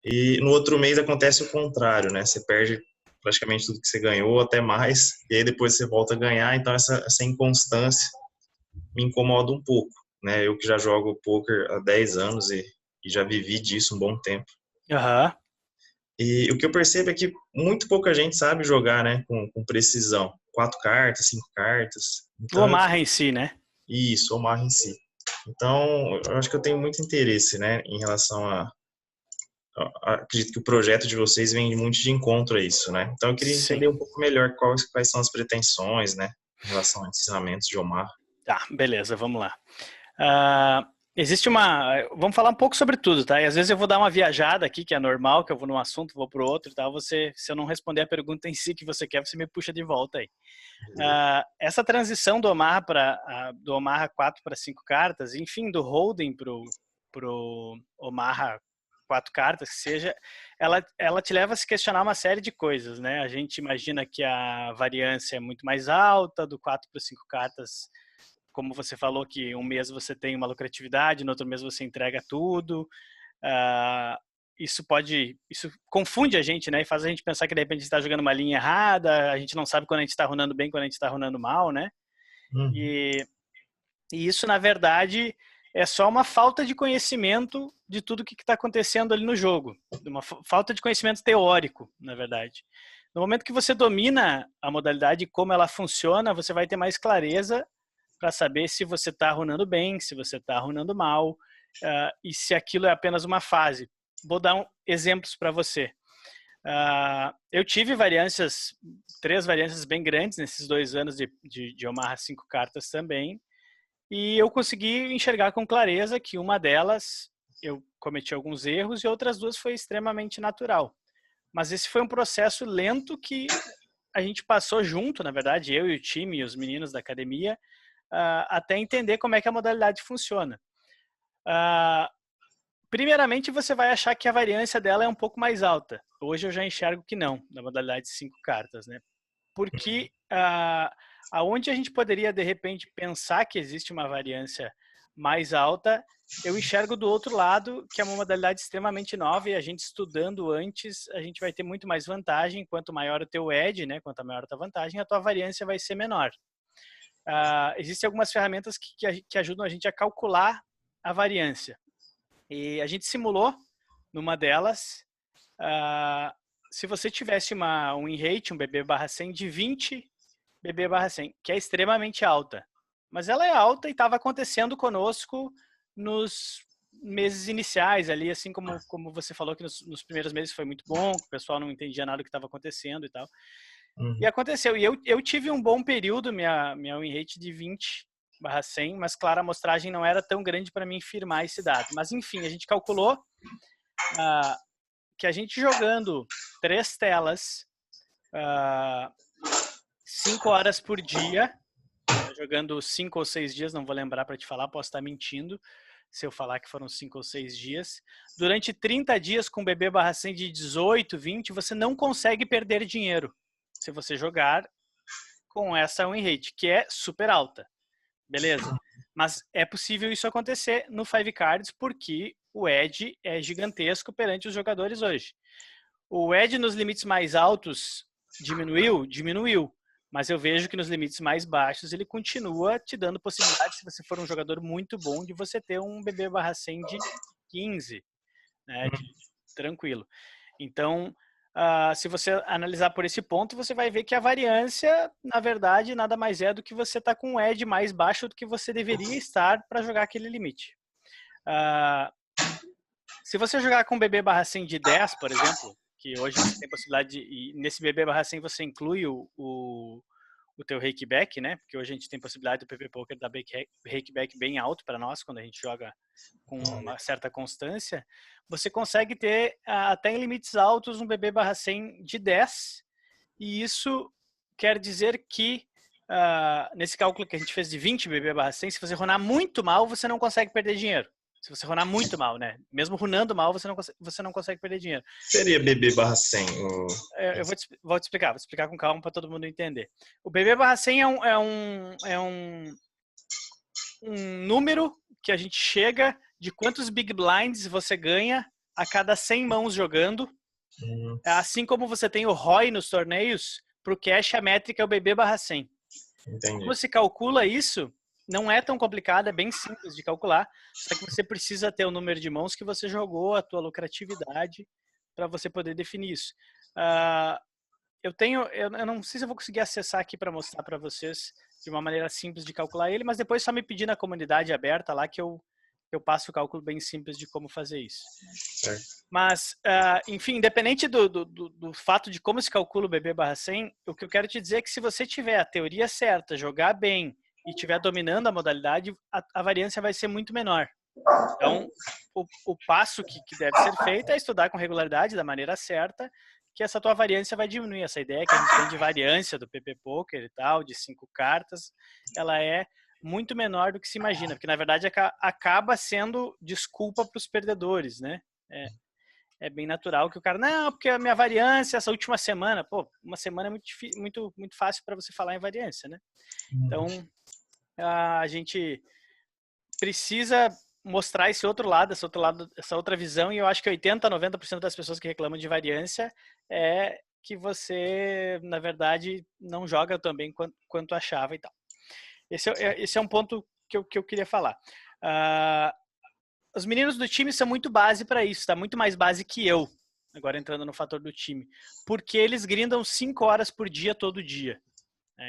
E no outro mês acontece o contrário, né? Você perde praticamente tudo que você ganhou, até mais, e aí depois você volta a ganhar, então essa inconstância me incomoda um pouco, né? Eu que já jogo poker há 10 anos e já vivi disso um bom tempo. Aham. E o que eu percebo é que muito pouca gente sabe jogar, né, com precisão. 4 cartas, 5 cartas. O Então, Omaha em si, né? isso, o mar em si. Então, eu acho que eu tenho muito interesse, né, em relação acredito que o projeto de vocês vem muito de encontro a isso, né? Então, eu queria Sim. entender um pouco melhor quais são as pretensões, né, em relação a ensinamentos de Omar. Tá, beleza, vamos lá. Ah, existe uma. Vamos falar um pouco sobre tudo, tá? E às vezes eu vou dar uma viajada aqui, que é normal, que eu vou num assunto, vou para o outro e tal. Você, se eu não responder a pergunta em si que você quer, você me puxa de volta aí. Essa transição do Omaha 4 para 5 cartas, enfim, do holding pro Omaha 4 cartas, que seja, ela te leva a se questionar uma série de coisas, né? A gente imagina que a variância é muito mais alta, do 4 para 5 cartas, como você falou, que um mês você tem uma lucratividade, no outro mês você entrega tudo. Uh, isso confunde a gente, né? E faz a gente pensar que de repente a gente está jogando uma linha errada, a gente não sabe quando a gente está runando bem, quando a gente está runando mal, né? Uhum. E, e isso, na verdade, é só uma falta de conhecimento de tudo que está acontecendo ali no jogo. Uma falta de conhecimento teórico, na verdade. No momento que você domina a modalidade e como ela funciona, você vai ter mais clareza para saber se você está runando bem, se você está runando mal, e se aquilo é apenas uma fase. Vou dar exemplos para você. Eu tive três variâncias bem grandes nesses 2 anos de Omaha 5 cartas também, e eu consegui enxergar com clareza que uma delas eu cometi alguns erros e outras duas foi extremamente natural. Mas esse foi um processo lento que a gente passou junto, na verdade, eu e o time e os meninos da academia, até entender como é que a modalidade funciona. Primeiramente, você vai achar que a variância dela é um pouco mais alta. Hoje eu já enxergo que não, na modalidade de 5 cartas, né? Porque aonde a gente poderia, de repente, pensar que existe uma variância mais alta, eu enxergo do outro lado, que é uma modalidade extremamente nova, e a gente estudando antes, a gente vai ter muito mais vantagem. Quanto maior o teu edge, né? Quanto maior a tua vantagem, a tua variância vai ser menor. Existem algumas ferramentas que ajudam a gente a calcular a variância. E a gente simulou numa delas, se você tivesse um win rate, um BB/100 de 20 BB/100, que é extremamente alta. Mas ela é alta e estava acontecendo conosco nos meses iniciais ali, assim como você falou que nos primeiros meses foi muito bom, que o pessoal não entendia nada do que estava acontecendo e tal. E Uhum. aconteceu. E eu tive um bom período, minha win rate de 20/100, mas claro, a amostragem não era tão grande para mim firmar esse dado. Mas enfim, a gente calculou que a gente jogando 3 telas, 5 horas por dia, jogando 5 ou 6 dias, não vou lembrar para te falar, posso estar mentindo se eu falar que foram 5 ou 6 dias. Durante 30 dias com BB/100 de 18, 20, você não consegue perder dinheiro se você jogar com essa win rate, que é super alta. Beleza? Mas é possível isso acontecer no Five Cards porque o edge é gigantesco perante os jogadores hoje. O edge nos limites mais altos diminuiu, mas eu vejo que nos limites mais baixos ele continua te dando possibilidade, se você for um jogador muito bom, de você ter um BB/100 de 15, né, tranquilo. Então, se você analisar por esse ponto, você vai ver que a variância, na verdade, nada mais é do que você estar com um edge mais baixo do que você deveria estar para jogar aquele limite. Se você jogar com BB/100 de 10, por exemplo, que hoje você tem possibilidade de, e nesse BB/100 você inclui o teu rakeback, né? Porque hoje a gente tem possibilidade do PP Poker dar rakeback bem alto para nós quando a gente joga com uma certa constância. Você consegue ter até em limites altos um BB/100 de 10, e isso quer dizer que nesse cálculo que a gente fez de 20 BB/100, se você ronar muito mal, você não consegue perder dinheiro. Se você runar muito mal, né? Mesmo runando mal, você não consegue perder dinheiro. Seria BB/100? Eu vou te explicar com calma para todo mundo entender. O BB/100 um número que a gente chega de quantos big blinds você ganha a cada 100 mãos jogando. Assim como você tem o ROI nos torneios, para o cash a métrica é o BB/100. Entendi. Como se calcula isso, não é tão complicado, é bem simples de calcular, só que você precisa ter o número de mãos que você jogou, a tua lucratividade, para você poder definir isso. Eu não sei se eu vou conseguir acessar aqui para mostrar para vocês de uma maneira simples de calcular ele, mas depois só me pedir na comunidade aberta lá que eu passo o cálculo bem simples de como fazer isso. Certo. Mas, enfim, independente do fato de como se calcula o BB/100, o que eu quero te dizer é que se você tiver a teoria certa, jogar bem e estiver dominando a modalidade, a variância vai ser muito menor. Então, o passo que deve ser feito é estudar com regularidade, da maneira certa, que essa tua variância vai diminuir. Essa ideia que a gente tem de variância do PP Poker e tal, de 5 cartas, ela é muito menor do que se imagina, porque na verdade acaba sendo desculpa para os perdedores, né? É bem natural que o cara, não, porque a minha variância essa última semana, pô, uma semana é muito fácil para você falar em variância, né? Então, a gente precisa mostrar esse outro lado, essa outra visão, e eu acho que 80%, 90% das pessoas que reclamam de variância é que você, na verdade, não joga tão bem quanto achava e tal. Esse é um ponto que eu queria falar. Os meninos do time são muito base para isso, tá? Muito mais base que eu, agora entrando no fator do time, porque eles grindam 5 horas por dia, todo dia.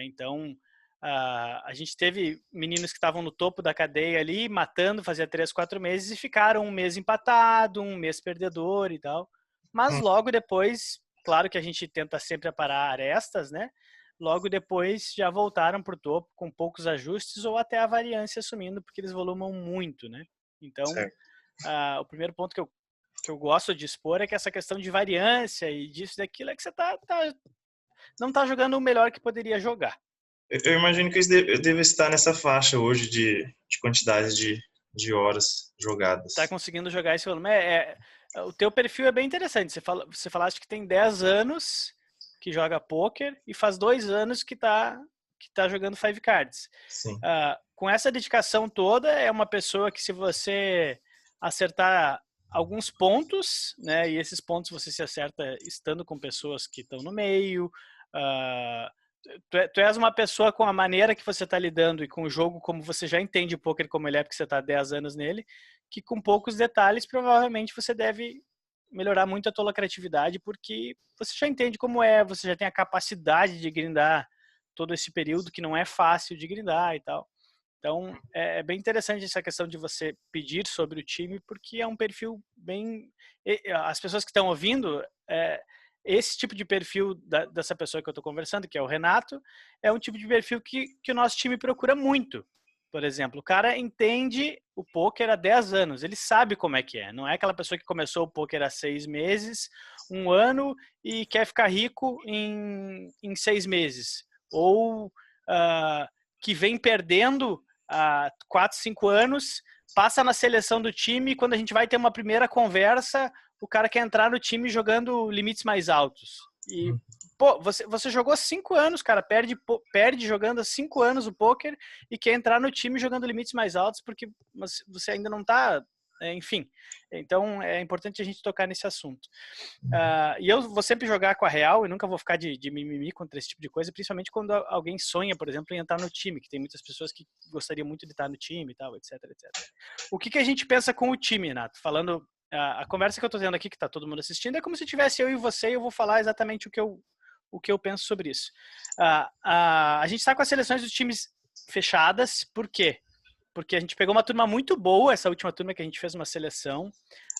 Então, a gente teve meninos que estavam no topo da cadeia ali, matando, fazia 3, 4 meses, e ficaram um mês empatado, um mês perdedor e tal. Mas logo depois, claro que a gente tenta sempre aparar arestas, né? Logo depois já voltaram para o topo com poucos ajustes ou até a variância sumindo, porque eles volumam muito, né? Então, o primeiro ponto que eu gosto de expor é que essa questão de variância e disso e daquilo é que você não está jogando o melhor que poderia jogar. Eu imagino que eu devo estar nessa faixa hoje de quantidade de horas jogadas. Tá conseguindo jogar esse volume. O teu perfil é bem interessante. Você falaste que tem 10 anos que joga poker e faz 2 anos que tá jogando Five Cards. Sim. Com essa dedicação toda, é uma pessoa que, se você acertar alguns pontos, né, e esses pontos você se acerta estando com pessoas que estão no meio, tu és uma pessoa, com a maneira que você está lidando e com o jogo, como você já entende o poker como ele é, porque você está há 10 anos nele, que com poucos detalhes provavelmente você deve melhorar muito a tua lucratividade, porque você já entende como é, você já tem a capacidade de grindar todo esse período que não é fácil de grindar e tal. Então, é bem interessante essa questão de você pedir sobre o time, porque é um perfil bem... As pessoas que estão ouvindo, esse tipo de perfil dessa pessoa que eu estou conversando, que é o Renato, é um tipo de perfil que o nosso time procura muito. Por exemplo, o cara entende o poker há 10 anos, ele sabe como é que é. Não é aquela pessoa que começou o poker há 6 meses, 1 ano, e quer ficar rico em 6 meses. Ou que vem perdendo há 4, 5 anos, passa na seleção do time, e quando a gente vai ter uma primeira conversa, o cara quer entrar no time jogando limites mais altos. E, pô, você jogou 5 anos, cara, perde jogando há 5 anos o poker e quer entrar no time jogando limites mais altos porque você ainda não tá... enfim, então é importante a gente tocar nesse assunto. E eu vou sempre jogar com a real e nunca vou ficar de mimimi contra esse tipo de coisa, principalmente quando alguém sonha, por exemplo, em entrar no time, que tem muitas pessoas que gostariam muito de estar no time e tal, etc, etc. O que a gente pensa com o time, Renato? Falando, a conversa que eu tô tendo aqui, que tá todo mundo assistindo, é como se tivesse eu e você, e eu vou falar exatamente o que eu penso sobre isso. A gente está com as seleções dos times fechadas, por quê? Porque a gente pegou uma turma muito boa, essa última turma que a gente fez uma seleção.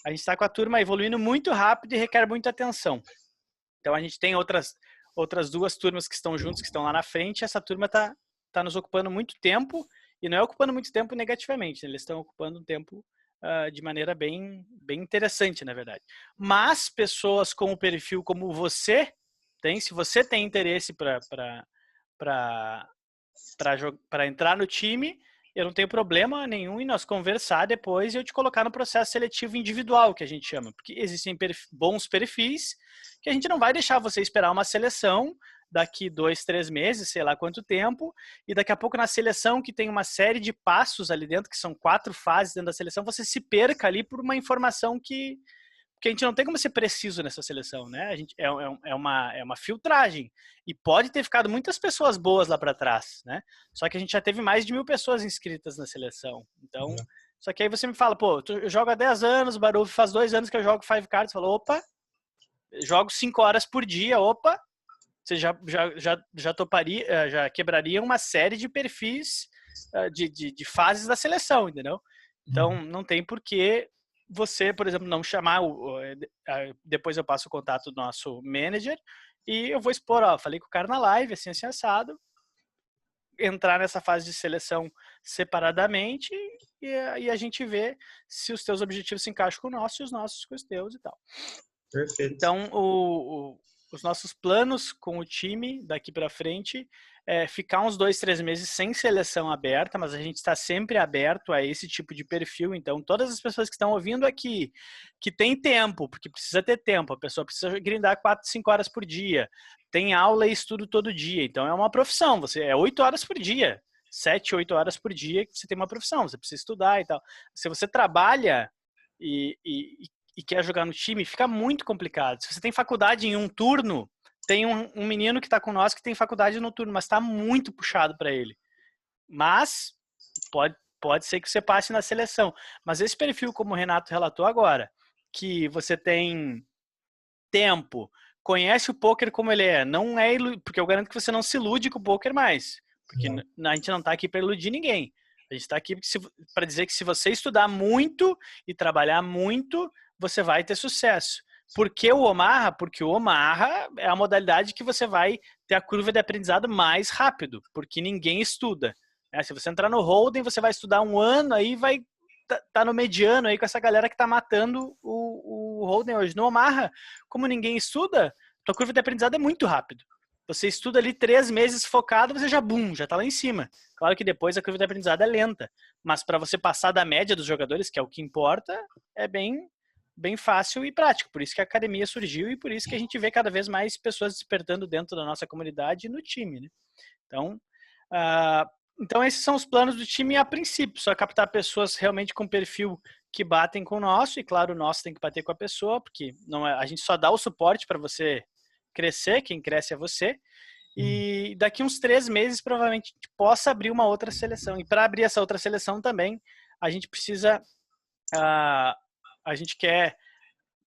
A gente está com a turma evoluindo muito rápido e requer muita atenção. Então a gente tem outras 2 turmas que estão juntos, que estão lá na frente. Essa turma tá nos ocupando muito tempo, e não é ocupando muito tempo negativamente, né? Eles estão ocupando um tempo de maneira bem interessante, na verdade. Mas pessoas com o perfil como você tem, se você tem interesse para entrar no time, eu não tenho problema nenhum em nós conversar depois e eu te colocar no processo seletivo individual, que a gente chama, porque existem bons perfis que a gente não vai deixar você esperar uma seleção daqui 2, 3 meses, sei lá quanto tempo, e daqui a pouco na seleção, que tem uma série de passos ali dentro, que são 4 fases dentro da seleção, você se perca ali por uma informação que porque a gente não tem como ser preciso nessa seleção, né? A gente é uma filtragem e pode ter ficado muitas pessoas boas lá para trás, né? Só que a gente já teve mais de 1.000 pessoas inscritas na seleção. Então, só que aí você me fala, pô, eu jogo há 10 anos, o Barulho faz 2 anos que eu jogo Five Cards. Falou, opa, jogo 5 horas por dia, opa, você já toparia, já quebraria uma série de perfis de fases da seleção, entendeu? Então, não tem por que você, por exemplo, não chamar, depois eu passo o contato do nosso manager e eu vou expor, ó, falei com o cara na live, assim assado, entrar nessa fase de seleção separadamente e a gente vê se os teus objetivos se encaixam com o nosso e os nossos com os teus e tal. Perfeito. Então, os nossos planos com o time daqui para frente é ficar uns 2, 3 meses sem seleção aberta, mas a gente está sempre aberto a esse tipo de perfil. Então, todas as pessoas que estão ouvindo aqui, que tem tempo, porque precisa ter tempo, a pessoa precisa grindar 4, 5 horas por dia, tem aula e estudo todo dia. Então, é uma profissão, você é 8 horas por dia, 7, 8 horas por dia que você tem uma profissão, você precisa estudar e tal. Se você trabalha e quer jogar no time, fica muito complicado. Se você tem faculdade em um turno, tem um menino que está com nós que tem faculdade no turno, mas está muito puxado para ele. Mas pode ser que você passe na seleção. Mas esse perfil, como o Renato relatou agora, que você tem tempo, conhece o poker como ele é, não é porque eu garanto que você não se ilude com o poker mais, porque a gente não está aqui para iludir ninguém. A gente está aqui para dizer que se você estudar muito e trabalhar muito, você vai ter sucesso. Por que o Omaha? Porque o Omaha é a modalidade que você vai ter a curva de aprendizado mais rápido, porque ninguém estuda. Se você entrar no Hold'em, você vai estudar 1 ano, aí vai tá no mediano aí com essa galera que tá matando o Hold'em hoje. No Omaha, como ninguém estuda, tua curva de aprendizado é muito rápido. Você estuda ali 3 meses focado, você já tá lá em cima. Claro que depois a curva de aprendizado é lenta, mas para você passar da média dos jogadores, que é o que importa, é bem fácil e prático. Por isso que a academia surgiu e por isso que a gente vê cada vez mais pessoas despertando dentro da nossa comunidade e no time, né? Então esses são os planos do time a princípio, só captar pessoas realmente com perfil que batem com o nosso, e claro, o nosso tem que bater com a pessoa, porque a gente só dá o suporte para você crescer, quem cresce é você, e daqui uns 3 meses provavelmente a gente possa abrir uma outra seleção. E para abrir essa outra seleção também, a gente precisa, a gente quer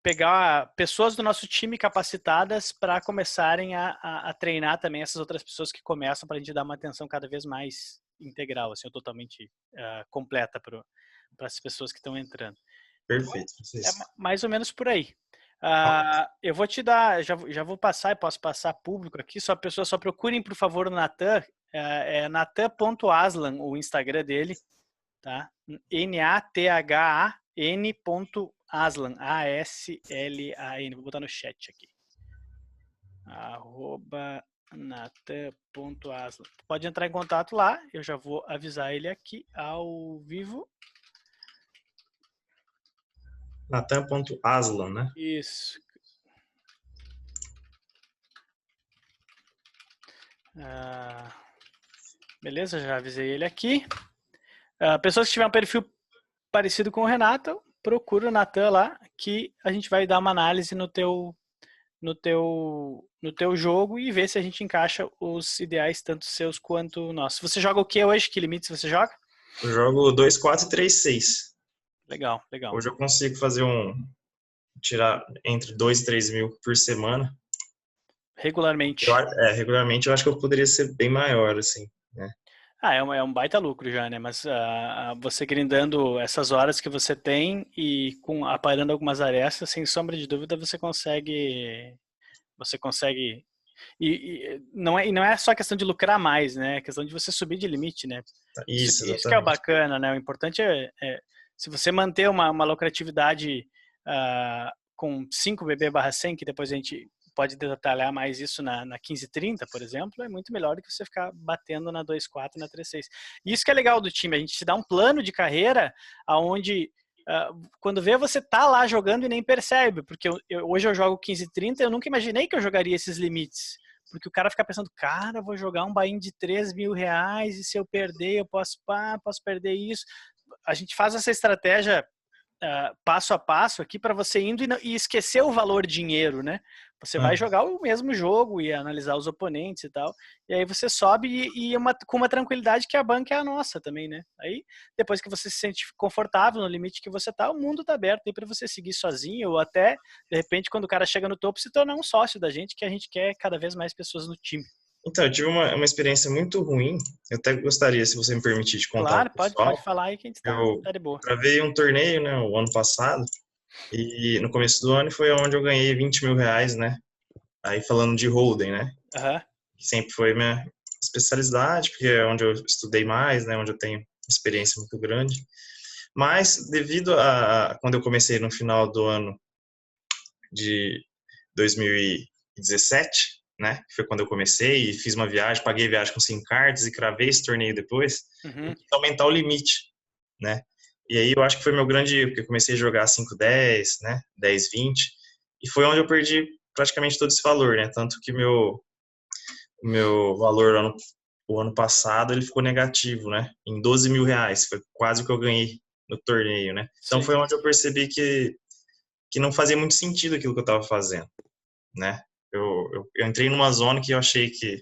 pegar pessoas do nosso time capacitadas para começarem a treinar também essas outras pessoas que começam, para a gente dar uma atenção cada vez mais integral, assim, totalmente completa para as pessoas que estão entrando. Perfeito. É mais ou menos por aí. Eu vou te dar, já vou passar, e posso passar público aqui, só pessoas só procurem, por favor, o Natan, é natan.aslan, o Instagram dele, tá? NATHAN.aslan, ASLAN, vou botar no chat aqui. @natan.aslan. Pode entrar em contato lá, eu já vou avisar ele aqui ao vivo. Natan.aslan, né? Isso. Beleza, já avisei ele aqui. Pessoas que tiverem um perfil parecido com o Renato, procura o Natan lá, que a gente vai dar uma análise no teu jogo e ver se a gente encaixa os ideais, tanto seus quanto nossos. Você joga o que hoje? Que limites você joga? Eu jogo 2, 4 e 3, 6. Legal. Hoje eu consigo fazer tirar entre 2 e 3 mil por semana. Regularmente. Regularmente eu acho que eu poderia ser bem maior, assim, né? É um baita lucro já, né? Mas você grindando essas horas que você tem e aparando algumas arestas, sem sombra de dúvida, você consegue e não é só questão de lucrar mais, né? É questão de você subir de limite, né? Isso que é o bacana, né? O importante é se você manter uma lucratividade com 5 BB/100, que depois a gente pode detalhar mais isso na 1530, por exemplo, é muito melhor do que você ficar batendo na 2.4 e na 3.6. E isso que é legal do time, a gente te dá um plano de carreira aonde quando vê você tá lá jogando e nem percebe, porque hoje eu jogo 1530, eu nunca imaginei que eu jogaria esses limites, porque o cara fica pensando, cara, eu vou jogar um buy-in de 3 mil reais e se eu perder eu posso perder isso. A gente faz essa estratégia passo a passo aqui para você indo e esquecer o valor dinheiro, né? Você vai jogar o mesmo jogo e analisar os oponentes e tal. E aí você sobe com uma tranquilidade que a banca é a nossa também, né? Aí, depois que você se sente confortável no limite que você tá, o mundo tá aberto aí para você seguir sozinho ou até, de repente, quando o cara chega no topo, se tornar um sócio da gente, que a gente quer cada vez mais pessoas no time. Então, eu tive uma experiência muito ruim. Eu até gostaria, se você me permitir, de contar Claro, pro pessoal. pode falar aí que a gente Eu tá de boa. travei um torneio, né, o ano passado, e no começo do ano foi onde eu ganhei 20 mil reais, né? Aí falando de hold'em, né? Uhum. Que sempre foi minha especialidade, porque é onde eu estudei mais, né? Onde eu tenho experiência muito grande. Mas devido a quando eu comecei no final do ano de 2017, né? Que foi quando eu comecei e fiz uma viagem, paguei viagem com 5 cartas e cravei esse torneio depois, eu quis aumentar o limite, né? E aí eu acho que foi meu grande erro, porque eu comecei a jogar 5-10, né? 10-20, e foi onde eu perdi praticamente todo esse valor, né? Tanto que meu valor o ano passado ele ficou negativo, né? Em 12 mil reais, foi quase o que eu ganhei no torneio, né? Então Sim. foi onde eu percebi que não fazia muito sentido aquilo que eu estava fazendo, né? Eu entrei numa zona que eu achei que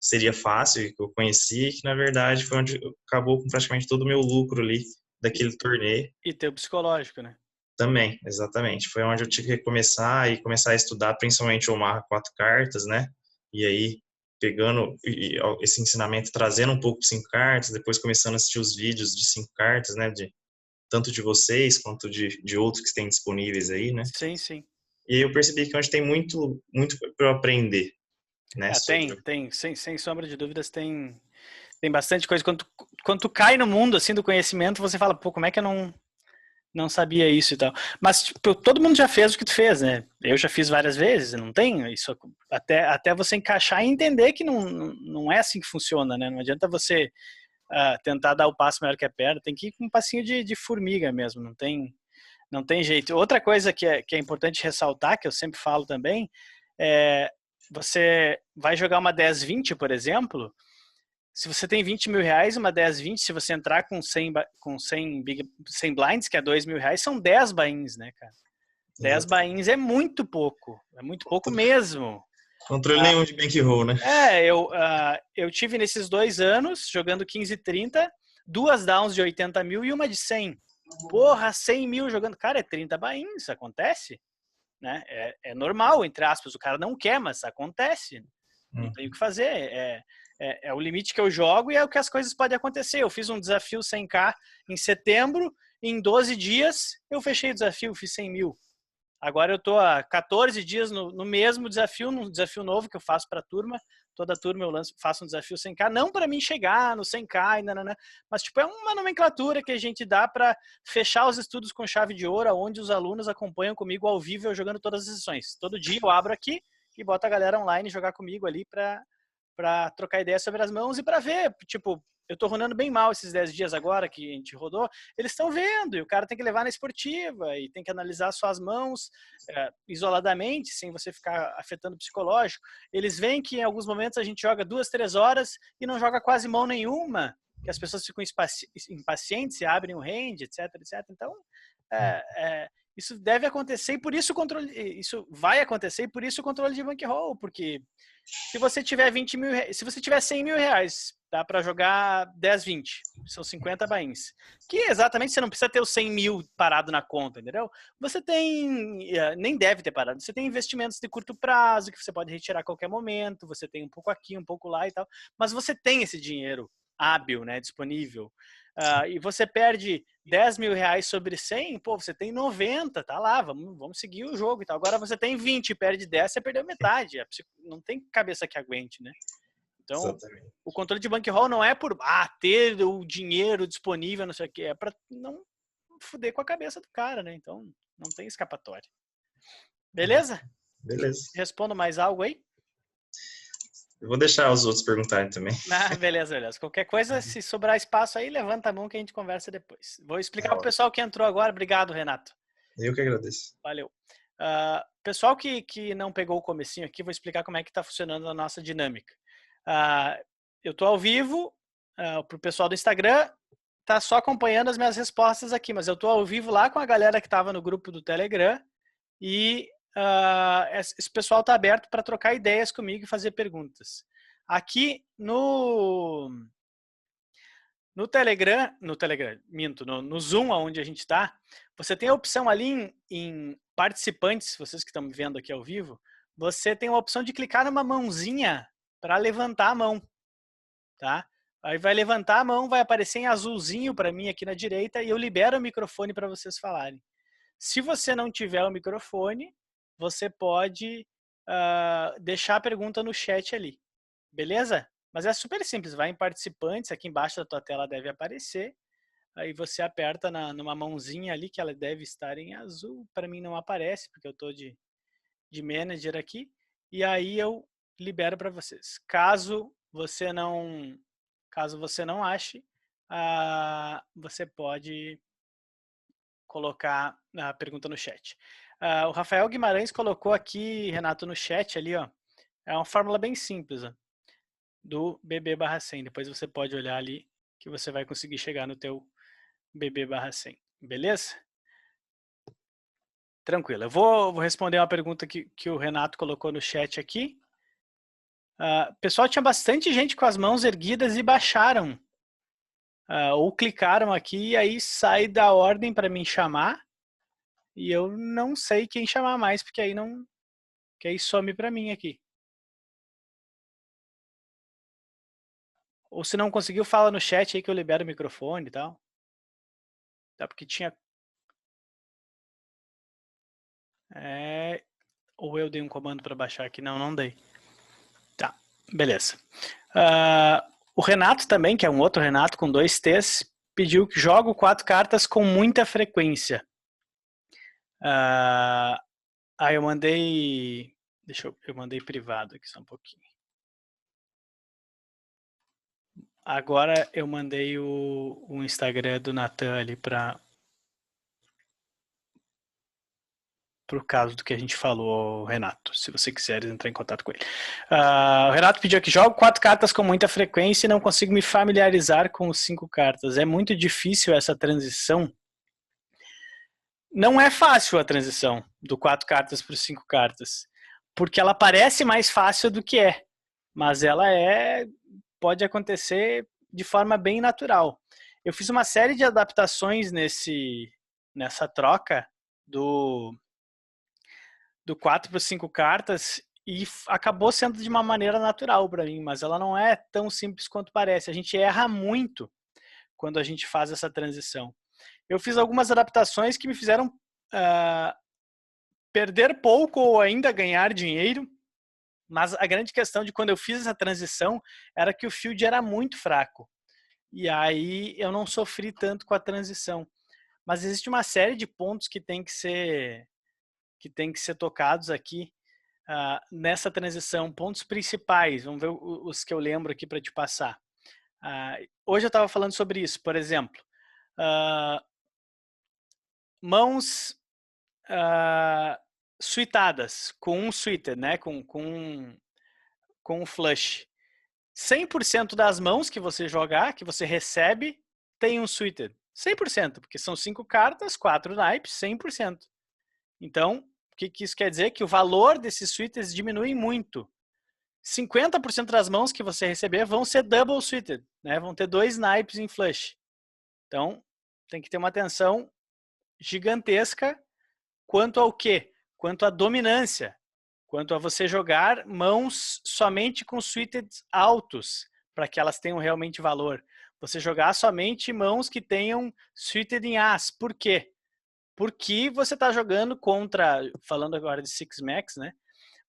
seria fácil, que eu conheci, que na verdade foi onde acabou com praticamente todo o meu lucro ali daquele torneio. E ter o psicológico, né? Também, exatamente. Foi onde eu tive que recomeçar e começar a estudar, principalmente o Omaha 4 cartas, né? E aí, pegando esse ensinamento, trazendo um pouco de 5 cartas, depois começando a assistir os vídeos de 5 cartas, né? Tanto de vocês quanto de outros que têm disponíveis aí, né? Sim, sim. E aí eu percebi que hoje tem muito para eu aprender, né? Sem sombra de dúvidas, tem bastante coisa. Quando tu cai no mundo, assim, do conhecimento, você fala, pô, como é que eu não sabia isso e tal. Mas, tipo, todo mundo já fez o que tu fez, né? Eu já fiz várias vezes, não tem isso. Até você encaixar e entender que não é assim que funciona, né? Não adianta você tentar dar o passo maior que a perna, tem que ir com um passinho de formiga mesmo, não tem jeito. Outra coisa que é importante ressaltar, que eu sempre falo também, você vai jogar uma 10-20, por exemplo, se você tem 20 mil reais, uma 10-20, se você entrar com 100 blinds, que é 2 mil reais, são 10 buy-ins, né, cara? 10 buy-ins é muito pouco mesmo. Controle nenhum de bankroll, né? Eu tive nesses 2 anos, jogando 15 e 30, 2 downs de 80 mil e uma de 100. Porra, 100 mil jogando. Cara, é 30 buy-ins, acontece. Né? É normal, entre aspas, o cara não quer, mas acontece. Não tem o que fazer. É o limite que eu jogo e é o que as coisas podem acontecer. Eu fiz um desafio 100k em setembro, em 12 dias eu fechei o desafio, fiz 100 mil. Agora eu tô há 14 dias no mesmo desafio, num desafio novo que eu faço para a turma. Toda turma eu faço um desafio 100k, não para mim chegar no 100k, mas tipo, é uma nomenclatura que a gente dá para fechar os estudos com chave de ouro, onde os alunos acompanham comigo ao vivo, eu jogando todas as sessões. Todo dia eu abro aqui e boto a galera online jogar comigo ali para trocar ideia sobre as mãos e para ver, tipo, eu tô rodando bem mal esses 10 dias agora que a gente rodou, eles estão vendo, e o cara tem que levar na esportiva, e tem que analisar suas mãos isoladamente, sem você ficar afetando o psicológico. Eles veem que em alguns momentos a gente joga 2-3 horas e não joga quase mão nenhuma, que as pessoas ficam impacientes, se abrem o range, etc, etc. Então, isso deve acontecer e por isso o controle, isso vai acontecer e por isso o controle de bankroll, porque se você tiver 20 mil, se você tiver 100 mil reais, dá para jogar 10-20, são 50 buy-ins. Que exatamente você não precisa ter os 100 mil parado na conta, entendeu? Você tem, nem deve ter parado, você tem investimentos de curto prazo que você pode retirar a qualquer momento, você tem um pouco aqui, um pouco lá e tal, mas você tem esse dinheiro hábil, né, disponível. E você perde 10 mil reais sobre 100, pô, você tem 90, tá lá, vamos seguir o jogo e tal. Agora você tem 20 e perde 10, você perdeu metade. Não tem cabeça que aguente, né? Então, exatamente. O controle de bankroll não é por ter o dinheiro disponível, não sei o que, é para não fuder com a cabeça do cara, né? Então, não tem escapatória. Beleza? Beleza. Respondo mais algo aí? Eu vou deixar os outros perguntarem também. Beleza. Qualquer coisa, se sobrar espaço aí, levanta a mão que a gente conversa depois. Vou explicar para o pessoal que entrou agora. Obrigado, Renato. Eu que agradeço. Valeu. Pessoal que não pegou o comecinho aqui, vou explicar como é que está funcionando a nossa dinâmica. Eu estou ao vivo para o pessoal do Instagram. tá só acompanhando as minhas respostas aqui, mas eu tô ao vivo lá com a galera que estava no grupo do Telegram e esse pessoal tá aberto para trocar ideias comigo e fazer perguntas. Aqui no Telegram, minto, no Zoom, onde a gente está, você tem a opção ali em participantes, vocês que estão me vendo aqui ao vivo, você tem a opção de clicar numa mãozinha para levantar a mão, tá? Aí vai levantar a mão, vai aparecer em azulzinho para mim aqui na direita e eu libero o microfone para vocês falarem. Se você não tiver o microfone, você pode deixar a pergunta no chat ali, beleza? Mas é super simples, vai em participantes, aqui embaixo da tua tela deve aparecer, aí você aperta numa mãozinha ali, que ela deve estar em azul, para mim não aparece, porque eu estou de manager aqui, e aí eu libero para vocês. Caso você não ache, você pode colocar a pergunta no chat. O Rafael Guimarães colocou aqui, Renato, no chat ali, ó, é uma fórmula bem simples, ó, do BB/100. Depois você pode olhar ali que você vai conseguir chegar no teu BB/100. Beleza? Tranquilo. Eu vou responder uma pergunta que o Renato colocou no chat aqui. Pessoal, tinha bastante gente com as mãos erguidas e baixaram. Ou clicaram aqui e aí sai da ordem para me chamar. E eu não sei quem chamar mais, porque aí não... que aí some para mim aqui. Ou se não conseguiu, fala no chat aí que eu libero o microfone e tal. Tá, porque tinha... Ou eu dei um comando para baixar aqui. Não dei. Tá, beleza. O Renato também, que é um outro Renato com 2 T's, pediu que jogo 4 cartas com muita frequência. Aí eu mandei... eu mandei privado aqui só um pouquinho. Agora eu mandei o Instagram do Natan ali para o caso do que a gente falou, Renato, se você quiser entrar em contato com ele. O Renato pediu que jogo 4 cartas com muita frequência e não consigo me familiarizar com os 5 cartas. É muito difícil essa transição. Não é fácil a transição do 4 cartas para os 5 cartas, porque ela parece mais fácil do que é, mas ela pode acontecer de forma bem natural. Eu fiz uma série de adaptações nessa troca do 4 para 5 cartas e acabou sendo de uma maneira natural para mim, mas ela não é tão simples quanto parece. A gente erra muito quando a gente faz essa transição. Eu fiz algumas adaptações que me fizeram perder pouco ou ainda ganhar dinheiro, mas a grande questão de quando eu fiz essa transição era que o field era muito fraco. E aí eu não sofri tanto com a transição. Mas existe uma série de pontos que tem que ser tocados aqui nessa transição. Pontos principais, vamos ver os que eu lembro aqui para te passar. Hoje eu estava falando sobre isso, por exemplo. Mãos suitadas, com um suited, né? com um flush. 100% das mãos que você jogar, que você recebe, tem um suited. 100%, porque são 5 cartas, 4 naipes, 100%. Então, o que isso quer dizer? Que o valor desses suited diminui muito. 50% das mãos que você receber vão ser double suited, né? Vão ter 2 naipes em flush. Então, tem que ter uma atenção gigantesca quanto ao quê? Quanto à dominância. Quanto a você jogar mãos somente com suited altos, para que elas tenham realmente valor. Você jogar somente mãos que tenham suited em as. Por quê? Porque você está jogando contra, falando agora de Six Max, né?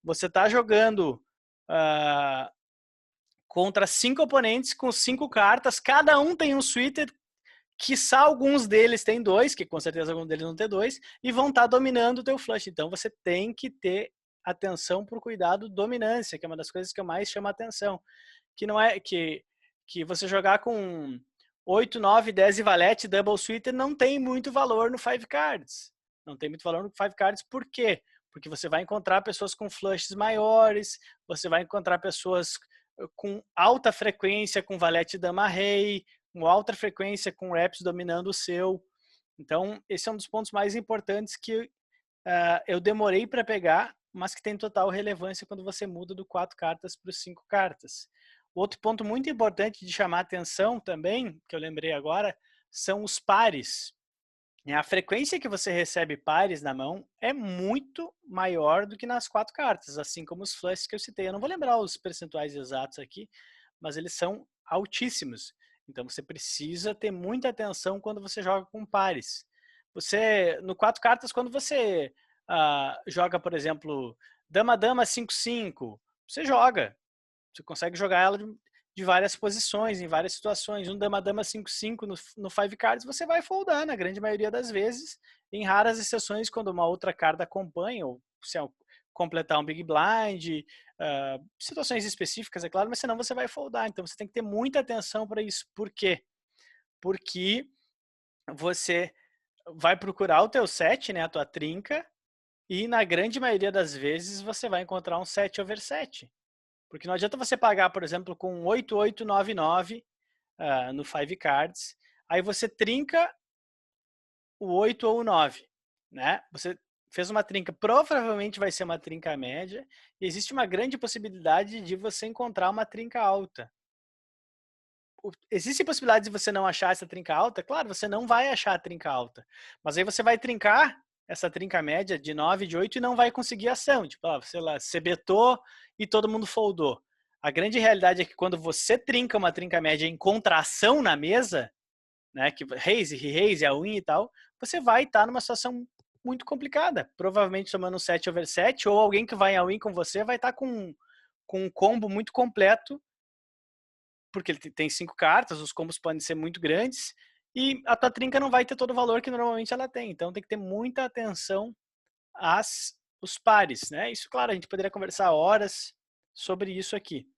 Você está jogando contra 5 oponentes com 5 cartas, cada um tem um suited, quiçá alguns deles têm 2, que com certeza alguns deles vão ter 2, e vão estar dominando o teu flush. Então você tem que ter atenção por cuidado dominância, que é uma das coisas que eu mais chamo a atenção. Que não é que você jogar com 8, 9, 10 e valete double suited não tem muito valor no 5 cards. Não tem muito valor no 5 cards, por quê? Porque você vai encontrar pessoas com flushes maiores, você vai encontrar pessoas com alta frequência, com valete dama rei, uma alta frequência com reps dominando o seu. Então, esse é um dos pontos mais importantes que eu demorei para pegar, mas que tem total relevância quando você muda do 4 cartas para os 5 cartas. Outro ponto muito importante de chamar atenção também, que eu lembrei agora, são os pares. A frequência que você recebe pares na mão é muito maior do que nas 4 cartas, assim como os flushes que eu citei. Eu não vou lembrar os percentuais exatos aqui, mas eles são altíssimos. Então você precisa ter muita atenção quando você joga com pares. Você, no 4 cartas, quando você joga, por exemplo, dama-dama 5-5, você joga. Você consegue jogar ela de várias posições, em várias situações. Um dama-dama 5-5 no 5 cards, você vai foldar na grande maioria das vezes. Em raras exceções, quando uma outra carta acompanha, ou se completar um big blind, situações específicas, é claro, mas senão você vai foldar. Então você tem que ter muita atenção para isso. Por quê? Porque você vai procurar o teu set, né, a tua trinca, e na grande maioria das vezes você vai encontrar um 7/7. Porque não adianta você pagar, por exemplo, com 8899 no 5 cards, aí você trinca o 8 ou o 9, né? Você fez uma trinca, provavelmente vai ser uma trinca média, e existe uma grande possibilidade de você encontrar uma trinca alta. Existe possibilidade de você não achar essa trinca alta? Claro, você não vai achar a trinca alta, mas aí você vai trincar essa trinca média de 9, de 8 e não vai conseguir ação. Tipo, sei lá, você betou e todo mundo foldou. A grande realidade é que quando você trinca uma trinca média em contração na mesa, né, que raise, re-raise, all-in e tal, você vai estar numa situação muito complicada. Provavelmente tomando um 7/7, ou alguém que vai all-in com você vai estar com um combo muito completo, porque ele tem 5 cartas, os combos podem ser muito grandes, e a tua trinca não vai ter todo o valor que normalmente ela tem. Então tem que ter muita atenção os pares, né? Isso, claro, a gente poderia conversar horas sobre isso aqui.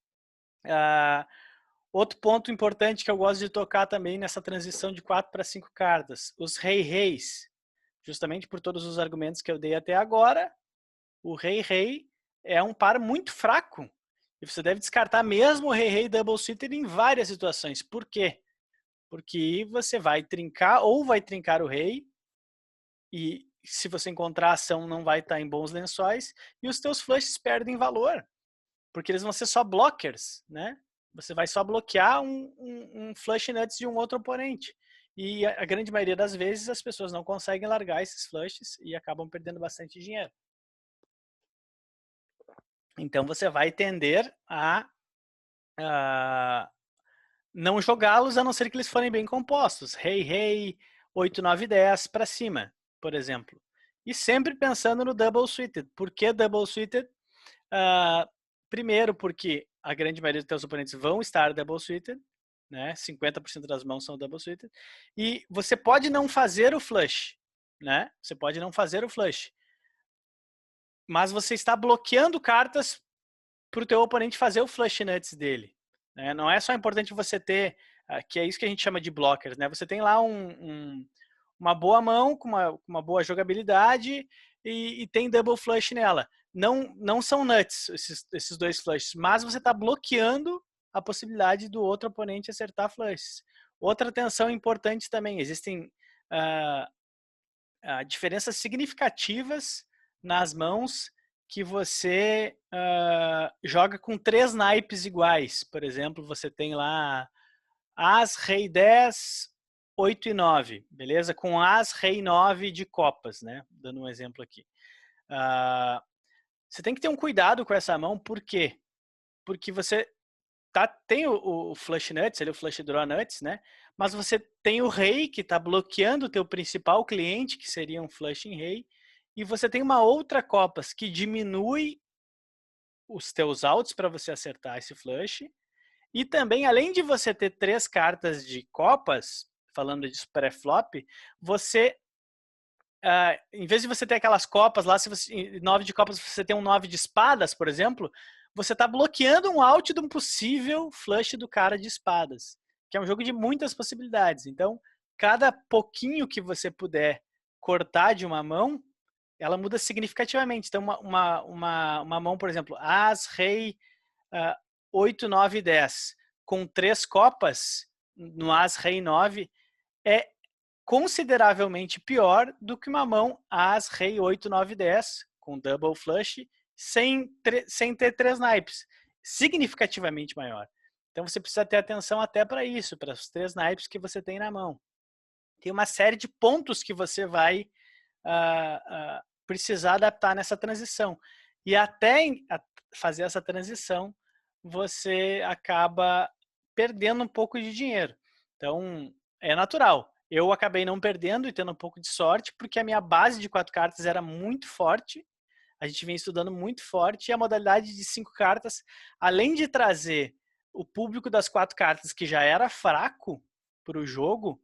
Outro ponto importante que eu gosto de tocar também nessa transição de 4 para 5 cartas, os rei-reis. Justamente por todos os argumentos que eu dei até agora, o rei-rei é um par muito fraco. E você deve descartar mesmo o rei-rei double suited em várias situações. Por quê? Porque você vai trincar ou vai trincar o rei, e se você encontrar ação não vai estar em bons lençóis, e os teus flushes perdem valor, porque eles vão ser só blockers, né? Você vai só bloquear um flush nuts de um outro oponente. E a grande maioria das vezes as pessoas não conseguem largar esses flushes e acabam perdendo bastante dinheiro. Então você vai tender a não jogá-los, a não ser que eles forem bem compostos. Rei, 8, 9, 10 para cima, por exemplo. E sempre pensando no double suited. Por que double suited? Primeiro, porque a grande maioria dos teus oponentes vão estar double suited, né? 50% das mãos são double suited. E você pode não fazer o flush, né? Você pode não fazer o flush. Mas você está bloqueando cartas para o teu oponente fazer o flush nuts dele. Né? Não é só importante você ter, que é isso que a gente chama de blockers, né? Você tem lá uma boa mão com uma boa jogabilidade e tem double flush nela. Não são nuts esses dois flushes, mas você está bloqueando a possibilidade do outro oponente acertar flushes. Outra atenção importante também, existem diferenças significativas nas mãos que você joga com 3 naipes iguais. Por exemplo, você tem lá As, Rei 10, 8 e 9, beleza? Com As, Rei 9 de copas, né? Dando um exemplo aqui. Você tem que ter um cuidado com essa mão, por quê? Porque você tem o flush nuts, o flush draw nuts, né? Mas você tem o rei que está bloqueando o teu principal cliente, que seria um flush em rei, e você tem uma outra copas que diminui os teus outs para você acertar esse flush. E também, além de você ter 3 cartas de copas, falando de pré-flop, você, em vez de você ter aquelas copas lá, se você, 9 de copas, você tem um 9 de espadas, por exemplo, você está bloqueando um out de um possível flush do cara de espadas, que é um jogo de muitas possibilidades. Então, cada pouquinho que você puder cortar de uma mão, ela muda significativamente. Então, uma mão, por exemplo, As, Rei, 8, 9 e 10, com 3 copas, no As Rei 9 é consideravelmente pior do que uma mão As Rei 8, 9, 10 com double flush sem ter 3 naipes, significativamente maior. Então você precisa ter atenção até para isso, para os 3 naipes que você tem na mão. Tem uma série de pontos que você vai precisar adaptar nessa transição. E até fazer essa transição, você acaba perdendo um pouco de dinheiro. Então, é natural. Eu acabei não perdendo e tendo um pouco de sorte, porque a minha base de 4 cartas era muito forte. A gente vem estudando muito forte. E a modalidade de 5 cartas, além de trazer o público das 4 cartas, que já era fraco para o jogo,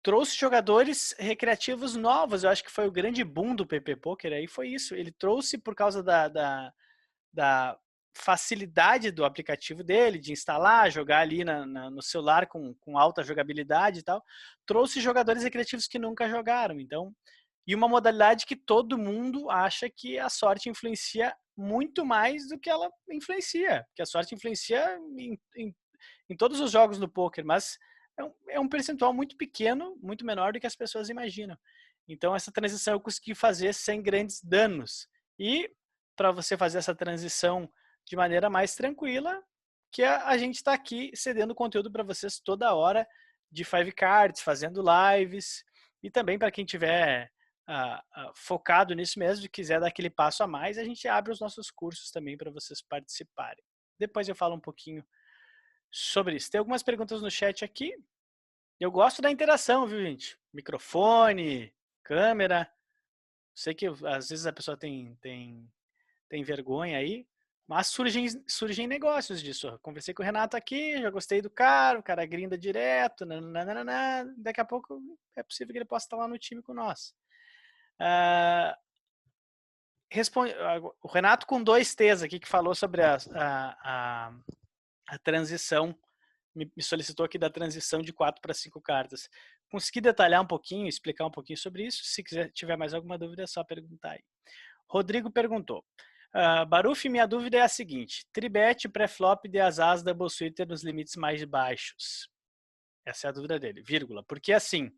trouxe jogadores recreativos novos. Eu acho que foi o grande boom do PP Poker aí, foi isso. Ele trouxe por causa da facilidade do aplicativo dele, de instalar, jogar ali no celular com alta jogabilidade e tal. Trouxe jogadores recreativos que nunca jogaram. Então, e uma modalidade que todo mundo acha que a sorte influencia muito mais do que ela influencia. Que a sorte influencia em todos os jogos do poker, mas é um percentual muito pequeno, muito menor do que as pessoas imaginam. Então, essa transição eu consegui fazer sem grandes danos. E para você fazer essa transição de maneira mais tranquila, que a gente está aqui cedendo conteúdo para vocês toda hora de 5 cards, fazendo lives. E também para quem tiver focado nisso mesmo e quiser dar aquele passo a mais, a gente abre os nossos cursos também para vocês participarem. Depois eu falo um pouquinho sobre isso. Tem algumas perguntas no chat aqui. Eu gosto da interação, viu, gente? Microfone, câmera. Sei que às vezes a pessoa tem vergonha aí, mas surgem negócios disso. Eu conversei com o Renato aqui, já gostei do cara, o cara grinda direto, nananana, daqui a pouco é possível que ele possa estar lá no time com nós. O Renato com 2 T's aqui, que falou sobre a transição, me solicitou aqui da transição de 4 para 5 cartas. Consegui detalhar um pouquinho, explicar um pouquinho sobre isso. Se tiver mais alguma dúvida, é só perguntar aí. Rodrigo perguntou. Baruf, minha dúvida é a seguinte. Tribet, pré-flop de as double suited nos limites mais baixos. Essa é a dúvida dele, vírgula. Porque assim,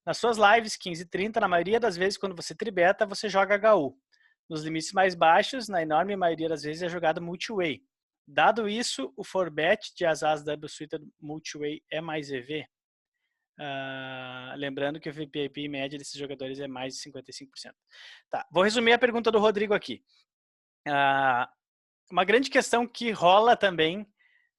nas suas lives 15 e 30, na maioria das vezes, quando você tribeta, você joga HU. Nos limites mais baixos, na enorme maioria das vezes, é jogada multi-way. Dado isso, o 4bet de as double suited multi-way é mais EV? Lembrando que o VPIP média desses jogadores é mais de 55%. Tá, vou resumir a pergunta do Rodrigo aqui. Uma grande questão que rola também